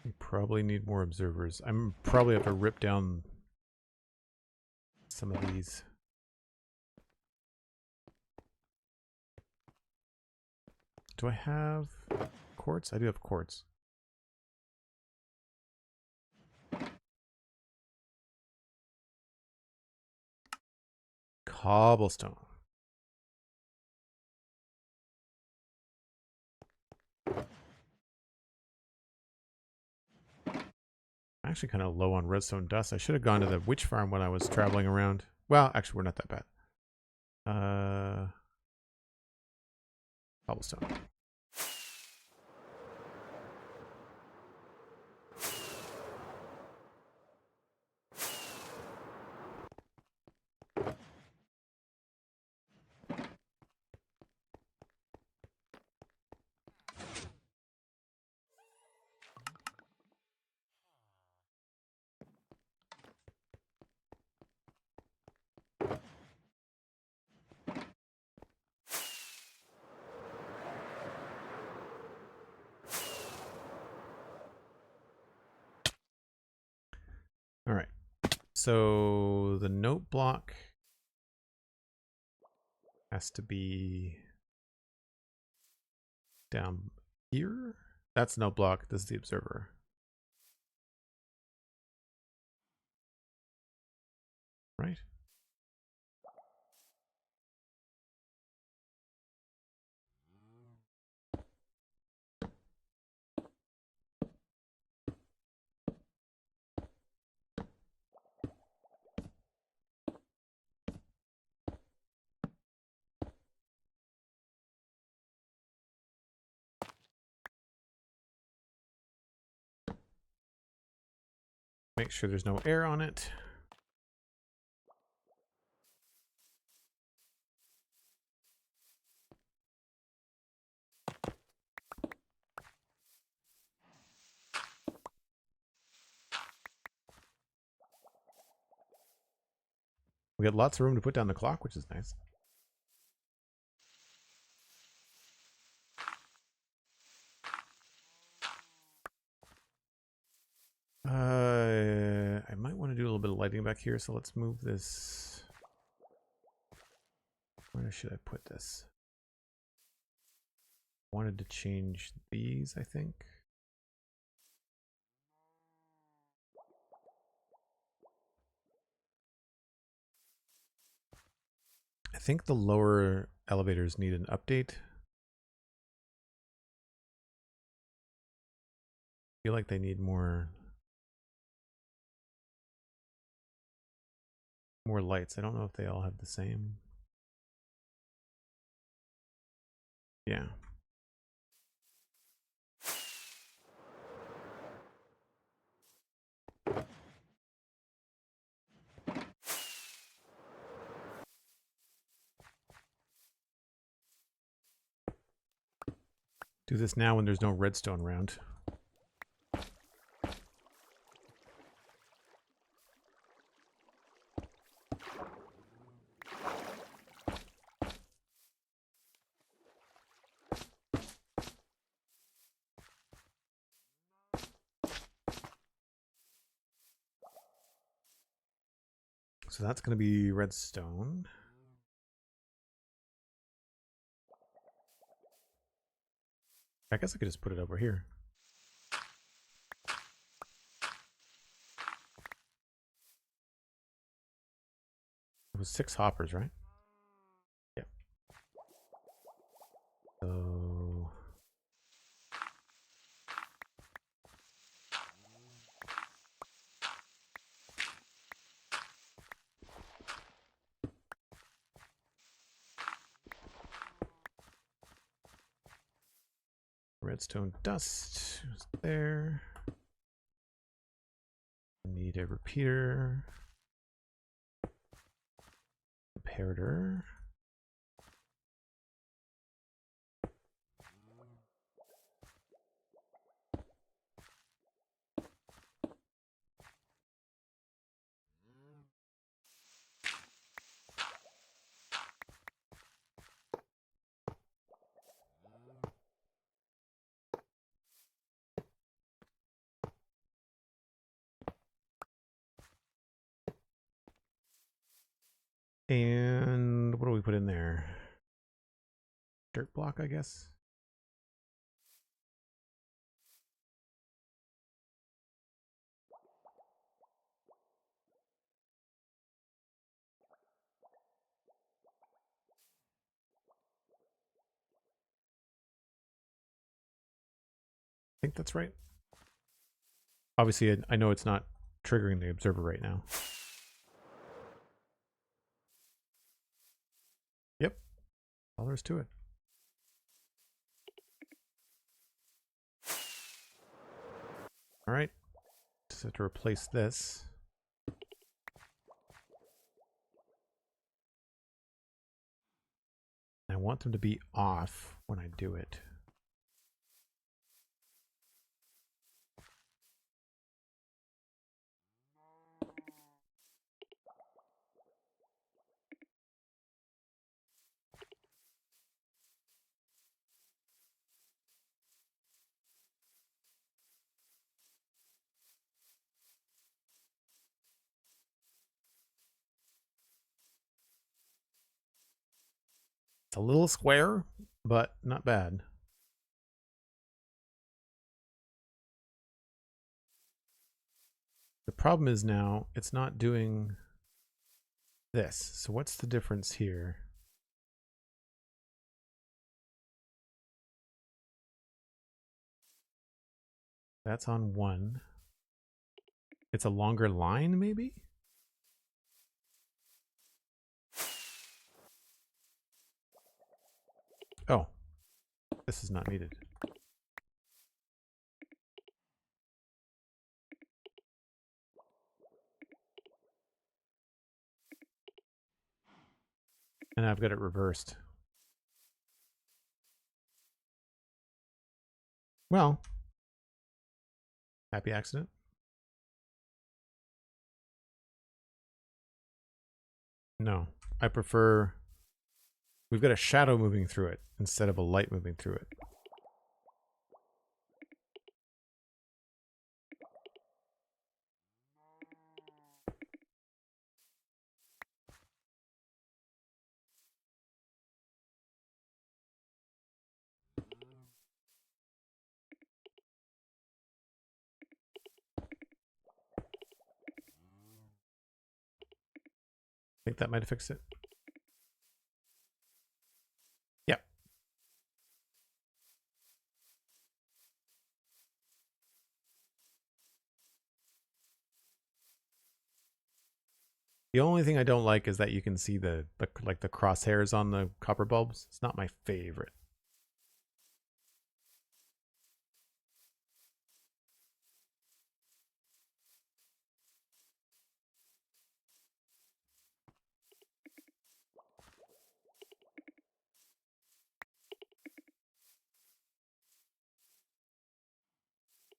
We probably need more observers. I'm probably have to rip down some of these. Do I have quartz? I do have quartz. Cobblestone. I'm actually kind of low on redstone dust. I should have gone to the witch farm when I was traveling around. Well, actually, we're not that bad. Cobblestone. All right. So the note block has to be down here. That's note block. This is the observer. Right? Make sure there's no air on it. We got lots of room to put down the clock, which is nice. I might want to do a little bit of lighting back here, so let's move this. Where should I put this? Wanted to change these, I think. I think the lower elevators need an update. I feel like they need more lights. I don't know if they all have the same. Yeah. Do this now when there's no redstone around. So that's going to be redstone. I guess I could just put it over here. It was 6 hoppers, right? Yep. So redstone dust is there. I need a repeater. Comparator. And what do we put in there? Dirt block, I guess. I think that's right. Obviously, I know it's not triggering the observer right now. All there is to it. All right. Just have to replace this. I want them to be off when I do it. It's a little square, but not bad. The problem is now it's not doing this. So what's the difference here? That's on one. It's a longer line, maybe? Oh, this is not needed. And I've got it reversed. Well, happy accident. No, I prefer, we've got a shadow moving through it instead of a light moving through it. I think that might have fixed it. Yeah. The only thing I don't like is that you can see the like the crosshairs on the copper bulbs. It's not my favorite.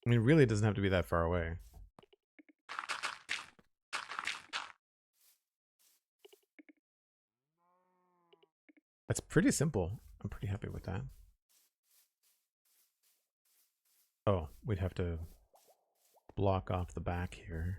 I mean, really, it doesn't have to be that far away. That's pretty simple. I'm pretty happy with that. Oh, we'd have to block off the back here.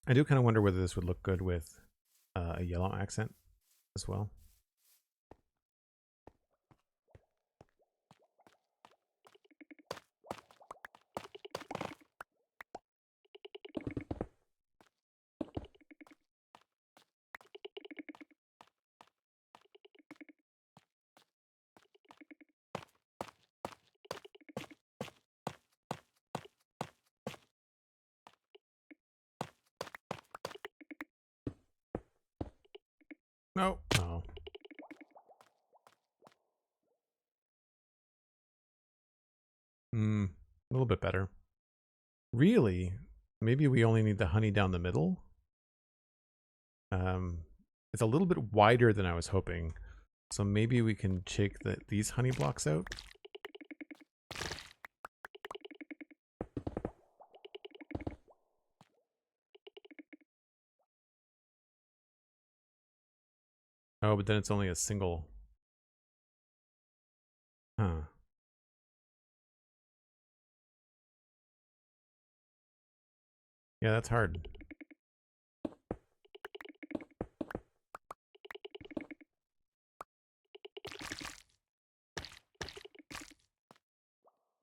I do kind of wonder whether this would look good with a yellow accent as well. No. Oh. A little bit better. Really? Maybe we only need the honey down the middle? It's a little bit wider than I was hoping. So maybe we can take these honey blocks out. Oh, but then it's only a single. Huh. Yeah, that's hard.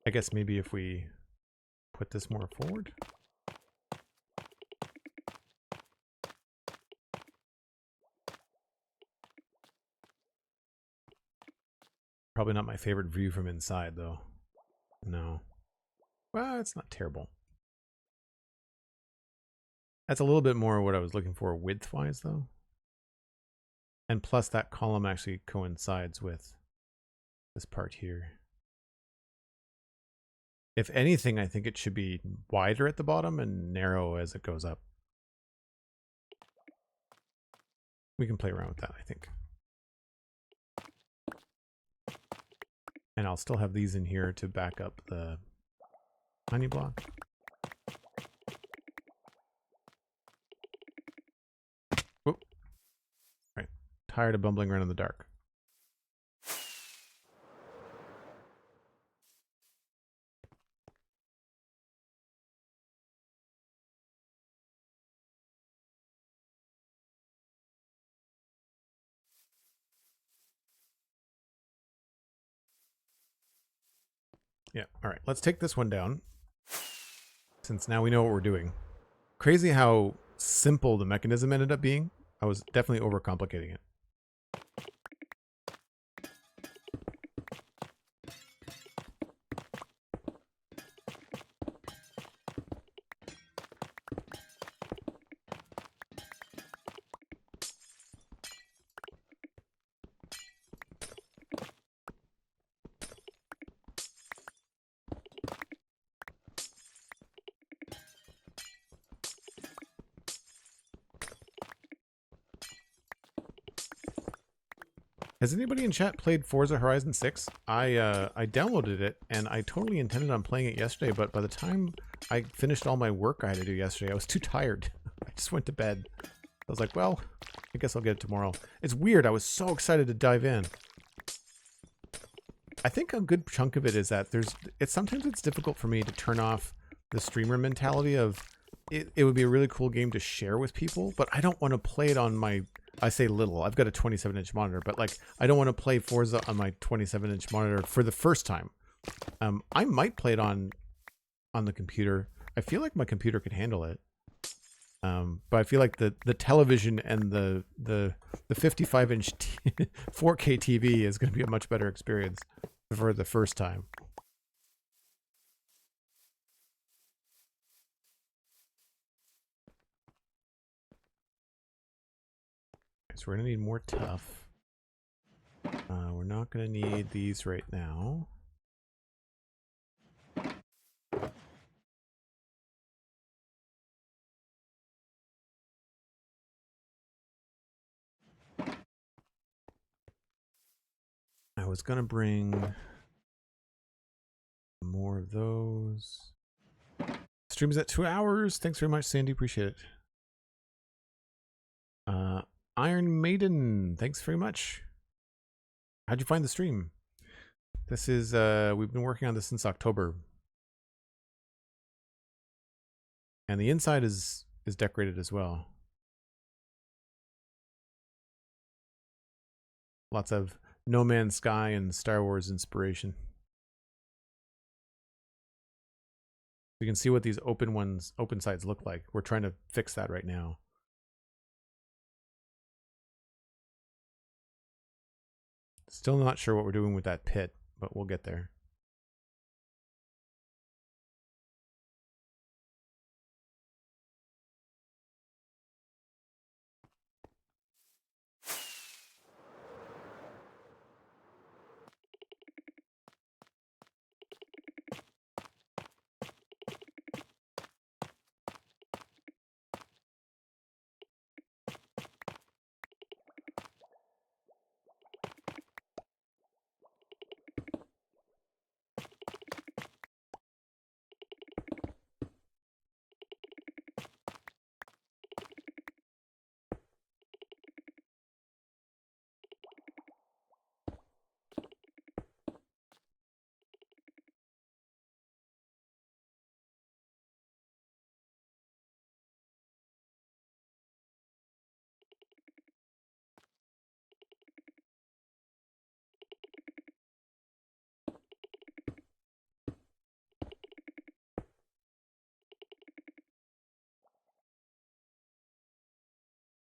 I guess maybe if we put this more forward. Probably not my favorite view from inside, though. No. Well, it's not terrible. That's a little bit more what I was looking for width-wise, though. And plus, that column actually coincides with this part here. If anything, I think it should be wider at the bottom and narrow as it goes up. We can play around with that, I think. And I'll still have these in here to back up the tiny block. Whoop. Right. Tired of bumbling around in the dark. Yeah, all right. Let's take this one down, since now we know what we're doing. Crazy how simple the mechanism ended up being. I was definitely overcomplicating it. Has anybody in chat played Forza Horizon 6? I downloaded it, and I totally intended on playing it yesterday, but by the time I finished all my work I had to do yesterday, I was too tired. I just went to bed. I was like, well, I guess I'll get it tomorrow. It's weird. I was so excited to dive in. I think a good chunk of it is that sometimes it's difficult for me to turn off the streamer mentality of it would be a really cool game to share with people, but I don't want to play it on my, I say little, I've got a 27-inch monitor, but like I don't want to play Forza on my 27-inch monitor for the first time. I might play it on the computer. I feel like my computer could handle it. But I feel like the television and the 55-inch 4K TV is going to be a much better experience for the first time. So we're going to need more tough. We're not going to need these right now. I was going to bring more of those. Stream's at 2 hours. Thanks very much, Sandy. Appreciate it. Iron Maiden, thanks very much. How'd you find the stream? This is, we've been working on this since October. And the inside is decorated as well. Lots of No Man's Sky and Star Wars inspiration. You can see what these open sides look like. We're trying to fix that right now. Still not sure what we're doing with that pit, but we'll get there.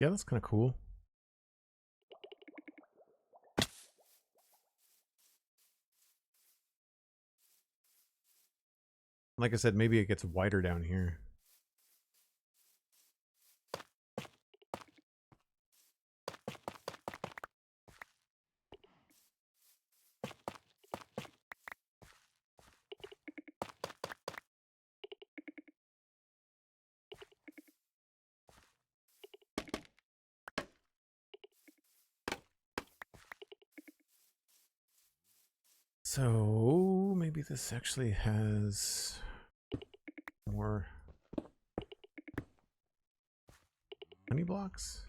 Yeah, that's kind of cool. Like I said, maybe it gets wider down here. So maybe this actually has more honey blocks.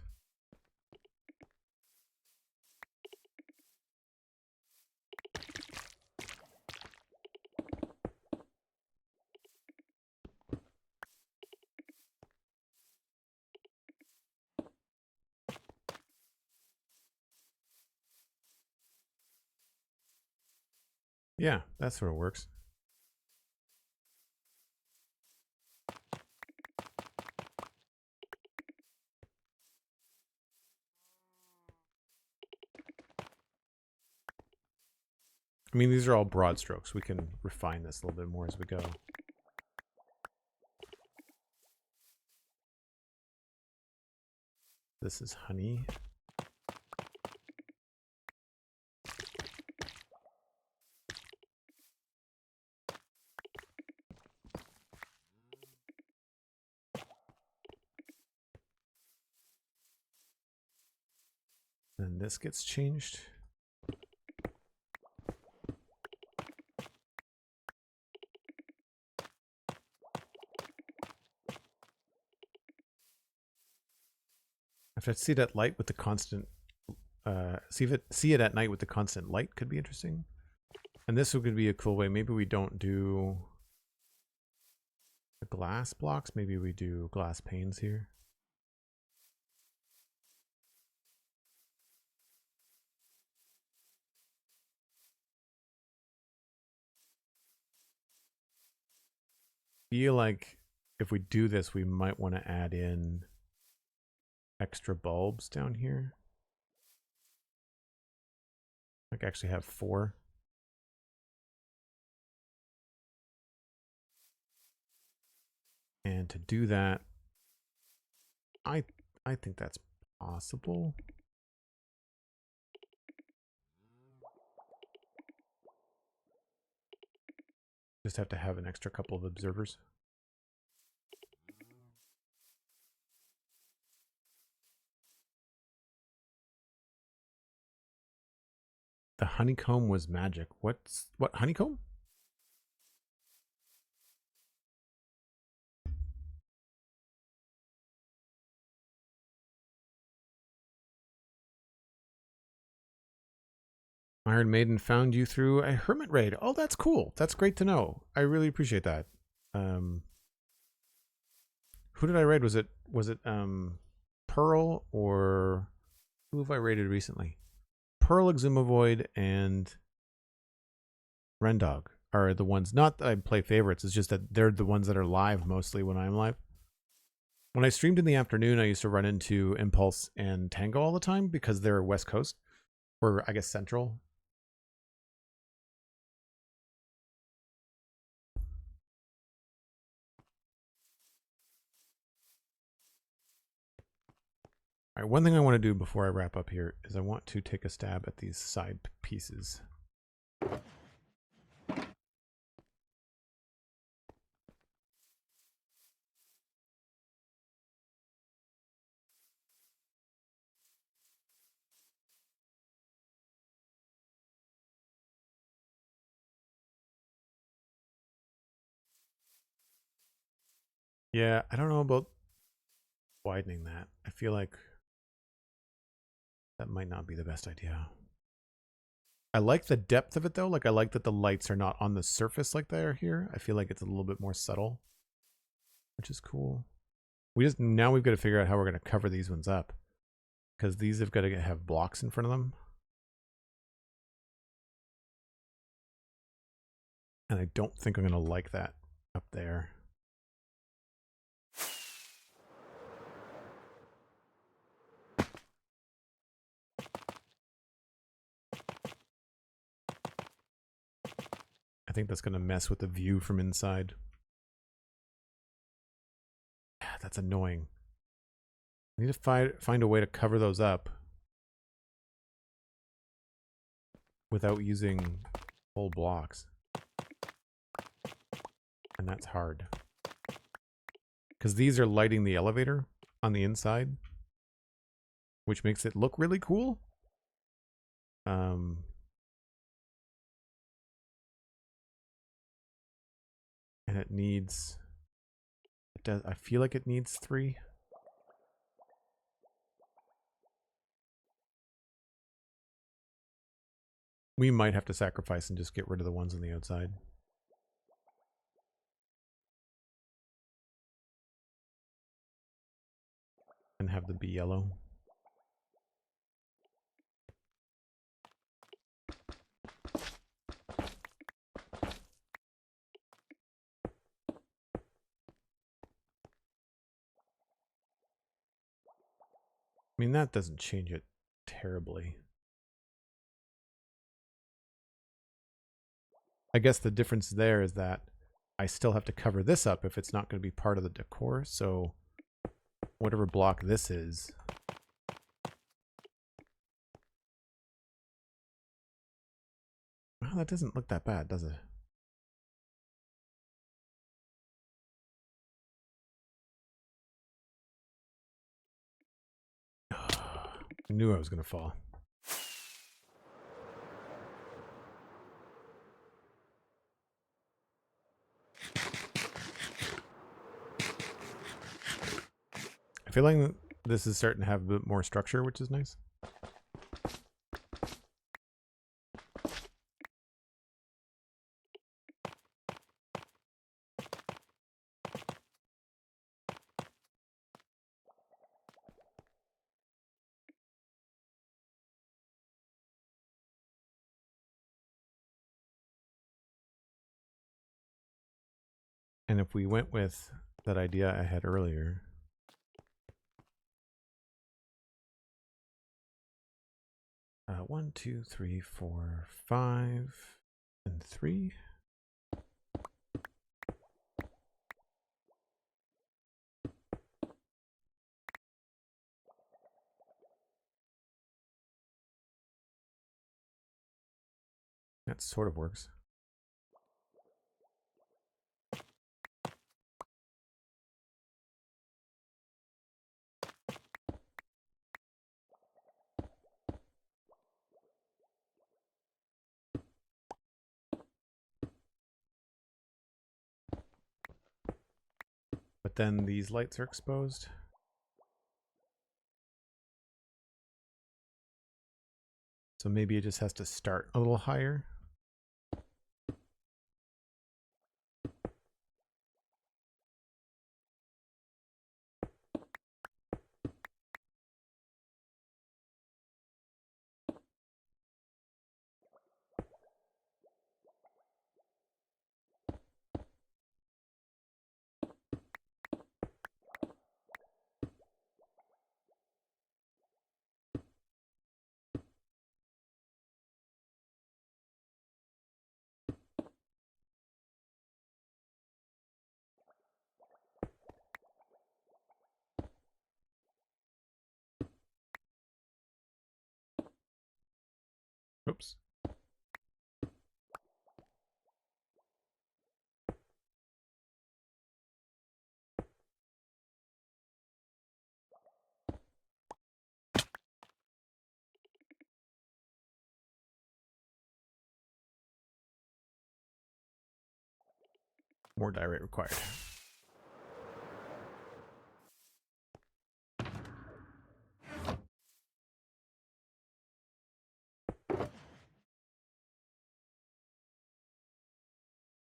Yeah, that sort of works. I mean, these are all broad strokes. We can refine this a little bit more as we go. This is honey. And this gets changed. I have to see it at light with the constant. See it at night with the constant light could be interesting. And this could be a cool way. Maybe we don't do the glass blocks. Maybe we do glass panes here. Feel like if we do this, we might want to add in extra bulbs down here. Like actually have 4. And to do that, I think that's possible. Just have to have an extra couple of observers. The honeycomb was magic. What honeycomb? Iron Maiden found you through a hermit raid. Oh, that's cool. That's great to know. I really appreciate that. Who did I raid? Was it Pearl, or who have I raided recently? Pearl, Exumavoid, and Rendog are the ones. Not that I play favorites. It's just that they're the ones that are live mostly when I'm live. When I streamed in the afternoon, I used to run into Impulse and Tango all the time because they're West Coast, or I guess Central. All right, one thing I want to do before I wrap up here is I want to take a stab at these side pieces. Yeah, I don't know about widening that. I feel like that might not be the best idea. I like the depth of it though. Like I like that the lights are not on the surface like they are here. I feel like it's a little bit more subtle, which is cool. Now we've got to figure out how we're going to cover these ones up, because these have got to have blocks in front of them. And I don't think I'm going to like that up there. I think that's going to mess with the view from inside. That's annoying. I need to find a way to cover those up without using whole blocks. And that's hard. Because these are lighting the elevator on the inside, which makes it look really cool. And it needs... I feel like it needs 3. We might have to sacrifice and just get rid of the ones on the outside. And have them be yellow. I mean, that doesn't change it terribly. I guess the difference there is that I still have to cover this up if it's not going to be part of the decor. So whatever block this is, well, that doesn't look that bad, does it? I knew I was going to fall. I feel like this is starting to have a bit more structure, which is nice. And if we went with that idea I had earlier, one, 2, 3, 4, 5, and 3. That sort of works. But then these lights are exposed. So maybe it just has to start a little higher. Oops. More diorite required.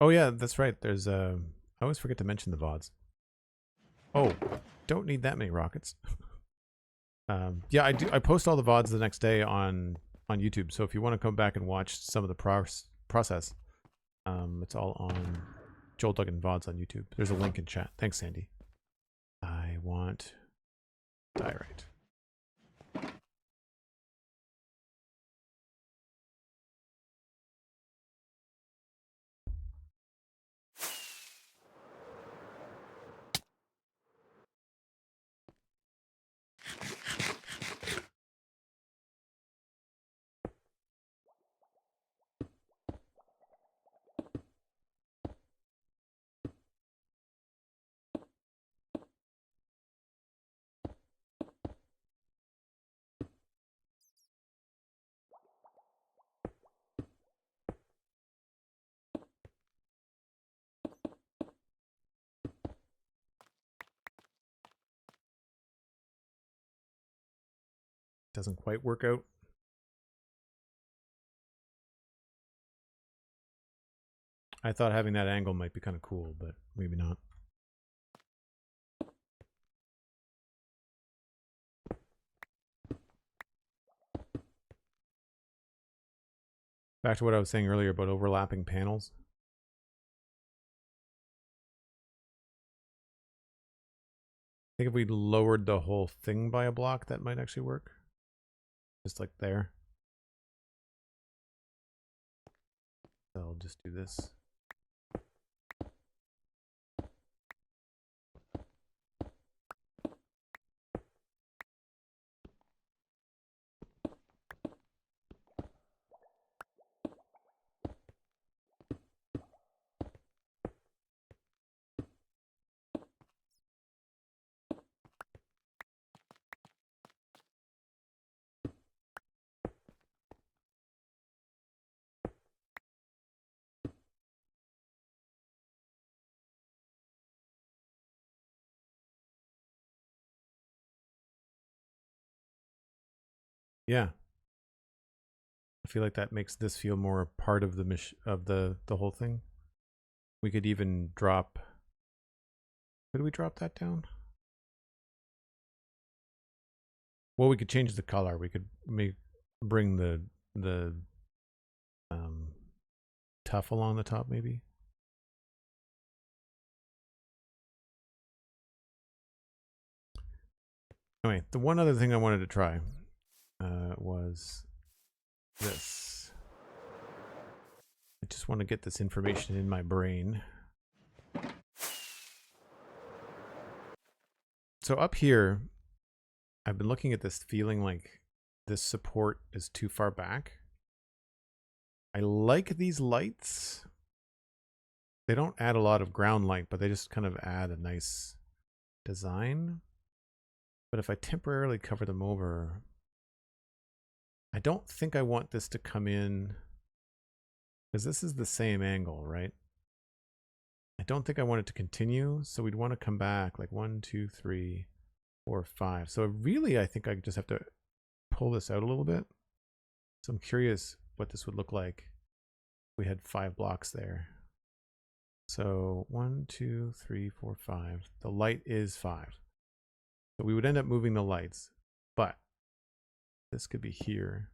Oh yeah, that's right. There's I always forget to mention the VODs. Oh, don't need that many rockets. Yeah, I post all the VODs the next day on YouTube. So if you want to come back and watch some of the process, it's all on Joel Duggan VODs on YouTube. There's a link in chat. Thanks, Sandy. I want diorite. Doesn't quite work out. I thought having that angle might be kind of cool, but maybe not. Back to what I was saying earlier about overlapping panels. I think if we lowered the whole thing by a block, that might actually work. Just like there. So I'll just do this. Yeah. I feel like that makes this feel more part of the whole thing. We could even drop. Could we drop that down? Well, we could change the color. We could bring the tuff along the top, maybe. Anyway, the one other thing I wanted to try was this. I just want to get this information in my brain. So up here, I've been looking at this feeling like this support is too far back. I like these lights. They don't add a lot of ground light, but they just kind of add a nice design. But if I temporarily cover them over, I don't think I want this to come in, because this is the same angle, right? I don't think I want it to continue, so we'd want to come back like 1, 2, 3, 4, 5. So really, I think I just have to pull this out a little bit. So I'm curious what this would look like if we had 5 blocks there. So 1, 2, 3, 4, 5. The light is 5. So we would end up moving the lights, but this could be here.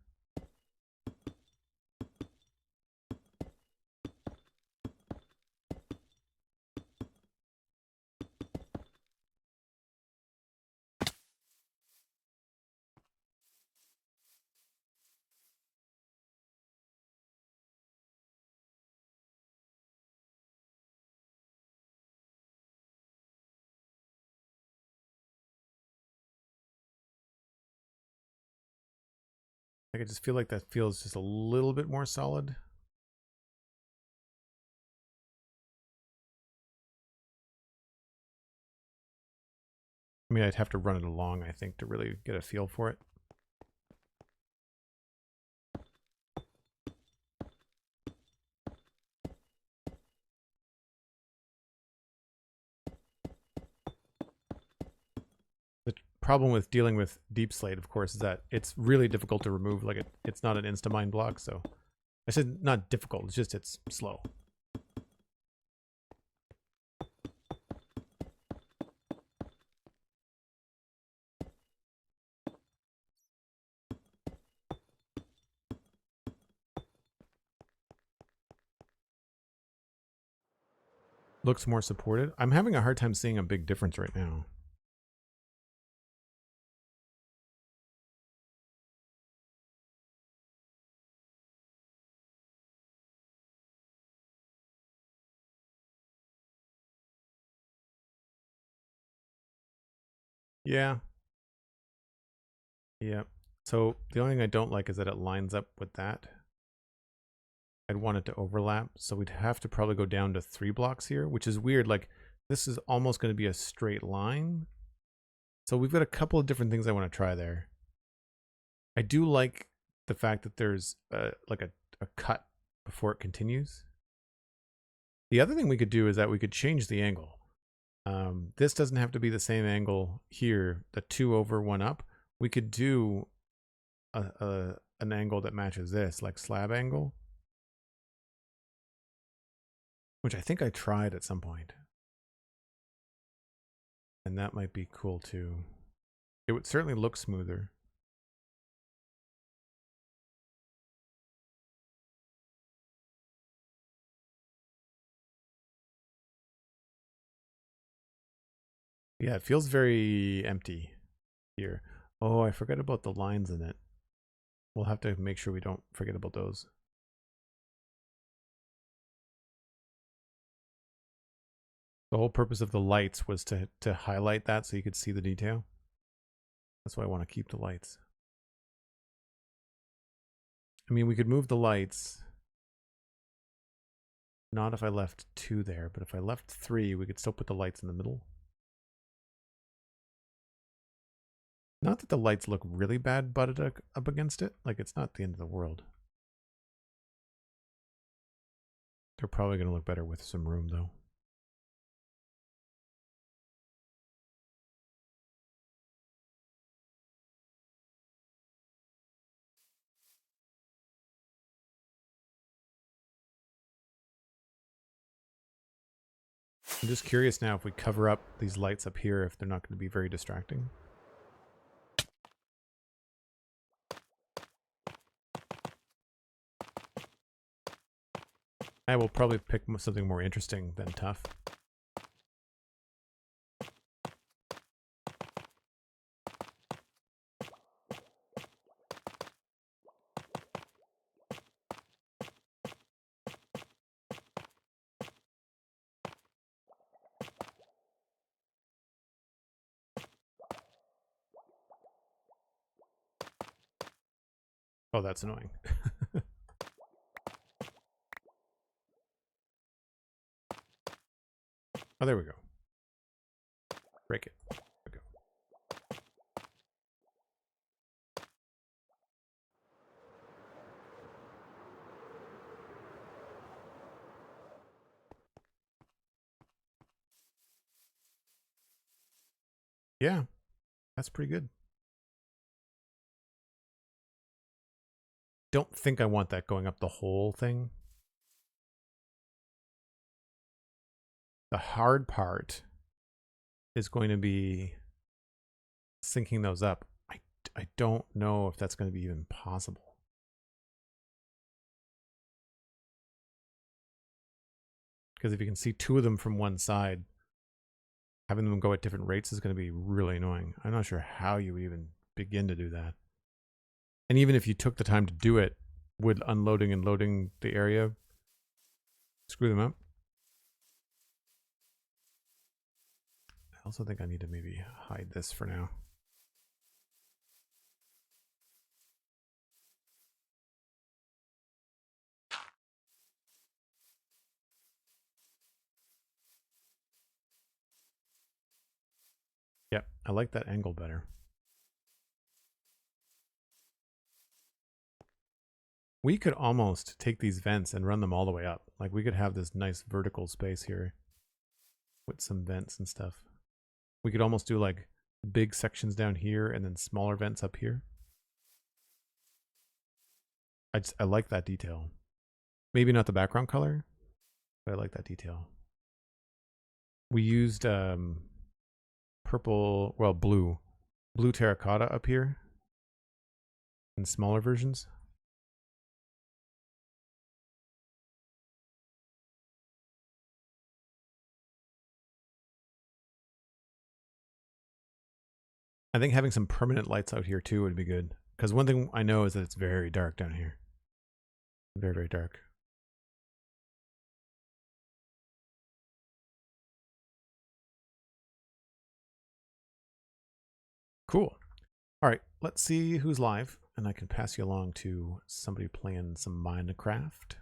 I just feel like that feels just a little bit more solid. I mean, I'd have to run it along, I think, to really get a feel for it. The problem with dealing with Deep Slate, of course, is that it's really difficult to remove. Like it's not an Instamine block, so I said not difficult. It's just it's slow. Looks more supported. I'm having a hard time seeing a big difference right now. Yeah. Yeah. So the only thing I don't like is that it lines up with that. I'd want it to overlap, so we'd have to probably go down to 3 blocks here, which is weird. Like this is almost going to be a straight line. So we've got a couple of different things I want to try there. I do like the fact that there's like a cut before it continues. The other thing we could do is that we could change the angle. This doesn't have to be the same angle here, the 2 over 1 up. We could do an angle that matches this, like slab angle, which I think I tried at some point. And that might be cool too. It would certainly look smoother. Yeah, it feels very empty here. Oh, I forgot about the lines in it. We'll have to make sure we don't forget about those. The whole purpose of the lights was to highlight that so you could see the detail. That's why I want to keep the lights. I mean, we could move the lights. Not if I left 2 there, but if I left 3, we could still put the lights in the middle. Not that the lights look really bad butted up against it. Like, it's not the end of the world. They're probably going to look better with some room, though. I'm just curious now if we cover up these lights up here, if they're not going to be very distracting. I will probably pick something more interesting than tough. Oh, that's annoying. Oh, there we go. Break it. There we go. Yeah, that's pretty good. Don't think I want that going up the whole thing. The hard part is going to be syncing those up. I don't know if that's going to be even possible. Because if you can see 2 of them from one side, having them go at different rates is going to be really annoying. I'm not sure how you even begin to do that. And even if you took the time to do it, would unloading and loading the area screw them up? I also think I need to maybe hide this for now. Yeah, I like that angle better. We could almost take these vents and run them all the way up. Like, we could have this nice vertical space here with some vents and stuff. We could almost do like big sections down here and then smaller vents up here. I like that detail. Maybe not the background color, but I like that detail. We used purple, well, blue terracotta up here in smaller versions. I think having some permanent lights out here too would be good. Because one thing I know is that it's very dark down here. Very, very dark. Cool. All right, let's see who's live. And I can pass you along to somebody playing some Minecraft.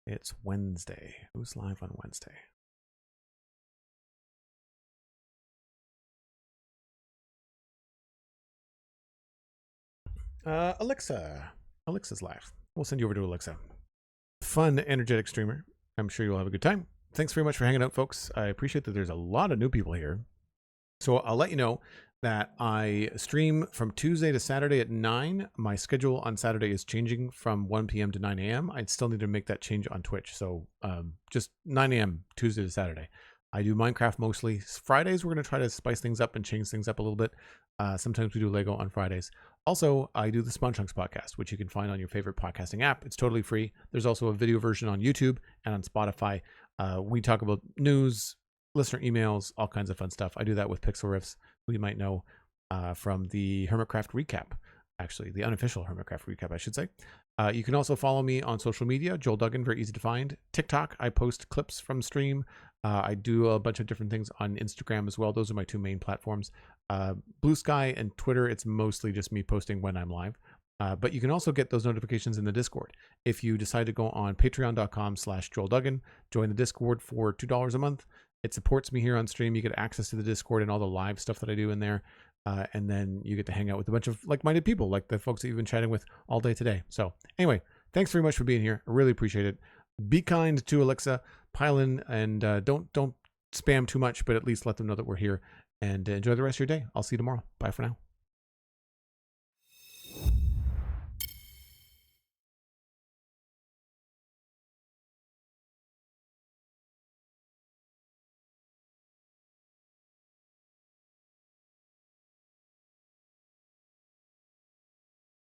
It's Wednesday. Who's live on Wednesday? Alexa. Alexa's live. We'll send you over to Alexa. Fun, energetic streamer. I'm sure you'll have a good time. Thanks very much for hanging out, folks. I appreciate that there's a lot of new people here. So I'll let you know that I stream from Tuesday to Saturday at 9. My schedule on Saturday is changing from 1 p.m. to 9 a.m. I'd still need to make that change on Twitch. So just 9 a.m. Tuesday to Saturday. I do Minecraft mostly. Fridays, we're going to try to spice things up and change things up a little bit. Sometimes we do Lego on Fridays. Also, I do the SpongeChunks podcast, which you can find on your favorite podcasting app. It's totally free. There's also a video version on YouTube and on Spotify. We talk about news, listener emails, all kinds of fun stuff. I do that with Pixel Riffs, who you might know from the Hermitcraft recap, actually, the unofficial Hermitcraft recap, I should say. You can also follow me on social media, Joel Duggan, very easy to find. TikTok, I post clips from stream. I do a bunch of different things on Instagram as well. Those are my two main platforms. Blue Sky and Twitter, it's mostly just me posting when I'm live. But you can also get those notifications in the Discord. If you decide to go on patreon.com/JoelDuggan, join the Discord for $2 a month. It supports me here on stream. You get access to the Discord and all the live stuff that I do in there. And then you get to hang out with a bunch of like-minded people, like the folks that you've been chatting with all day today. So anyway, thanks very much for being here. I really appreciate it. Be kind to Alexa, pile in, and don't spam too much, but at least let them know that we're here. And enjoy the rest of your day. I'll see you tomorrow. Bye for now.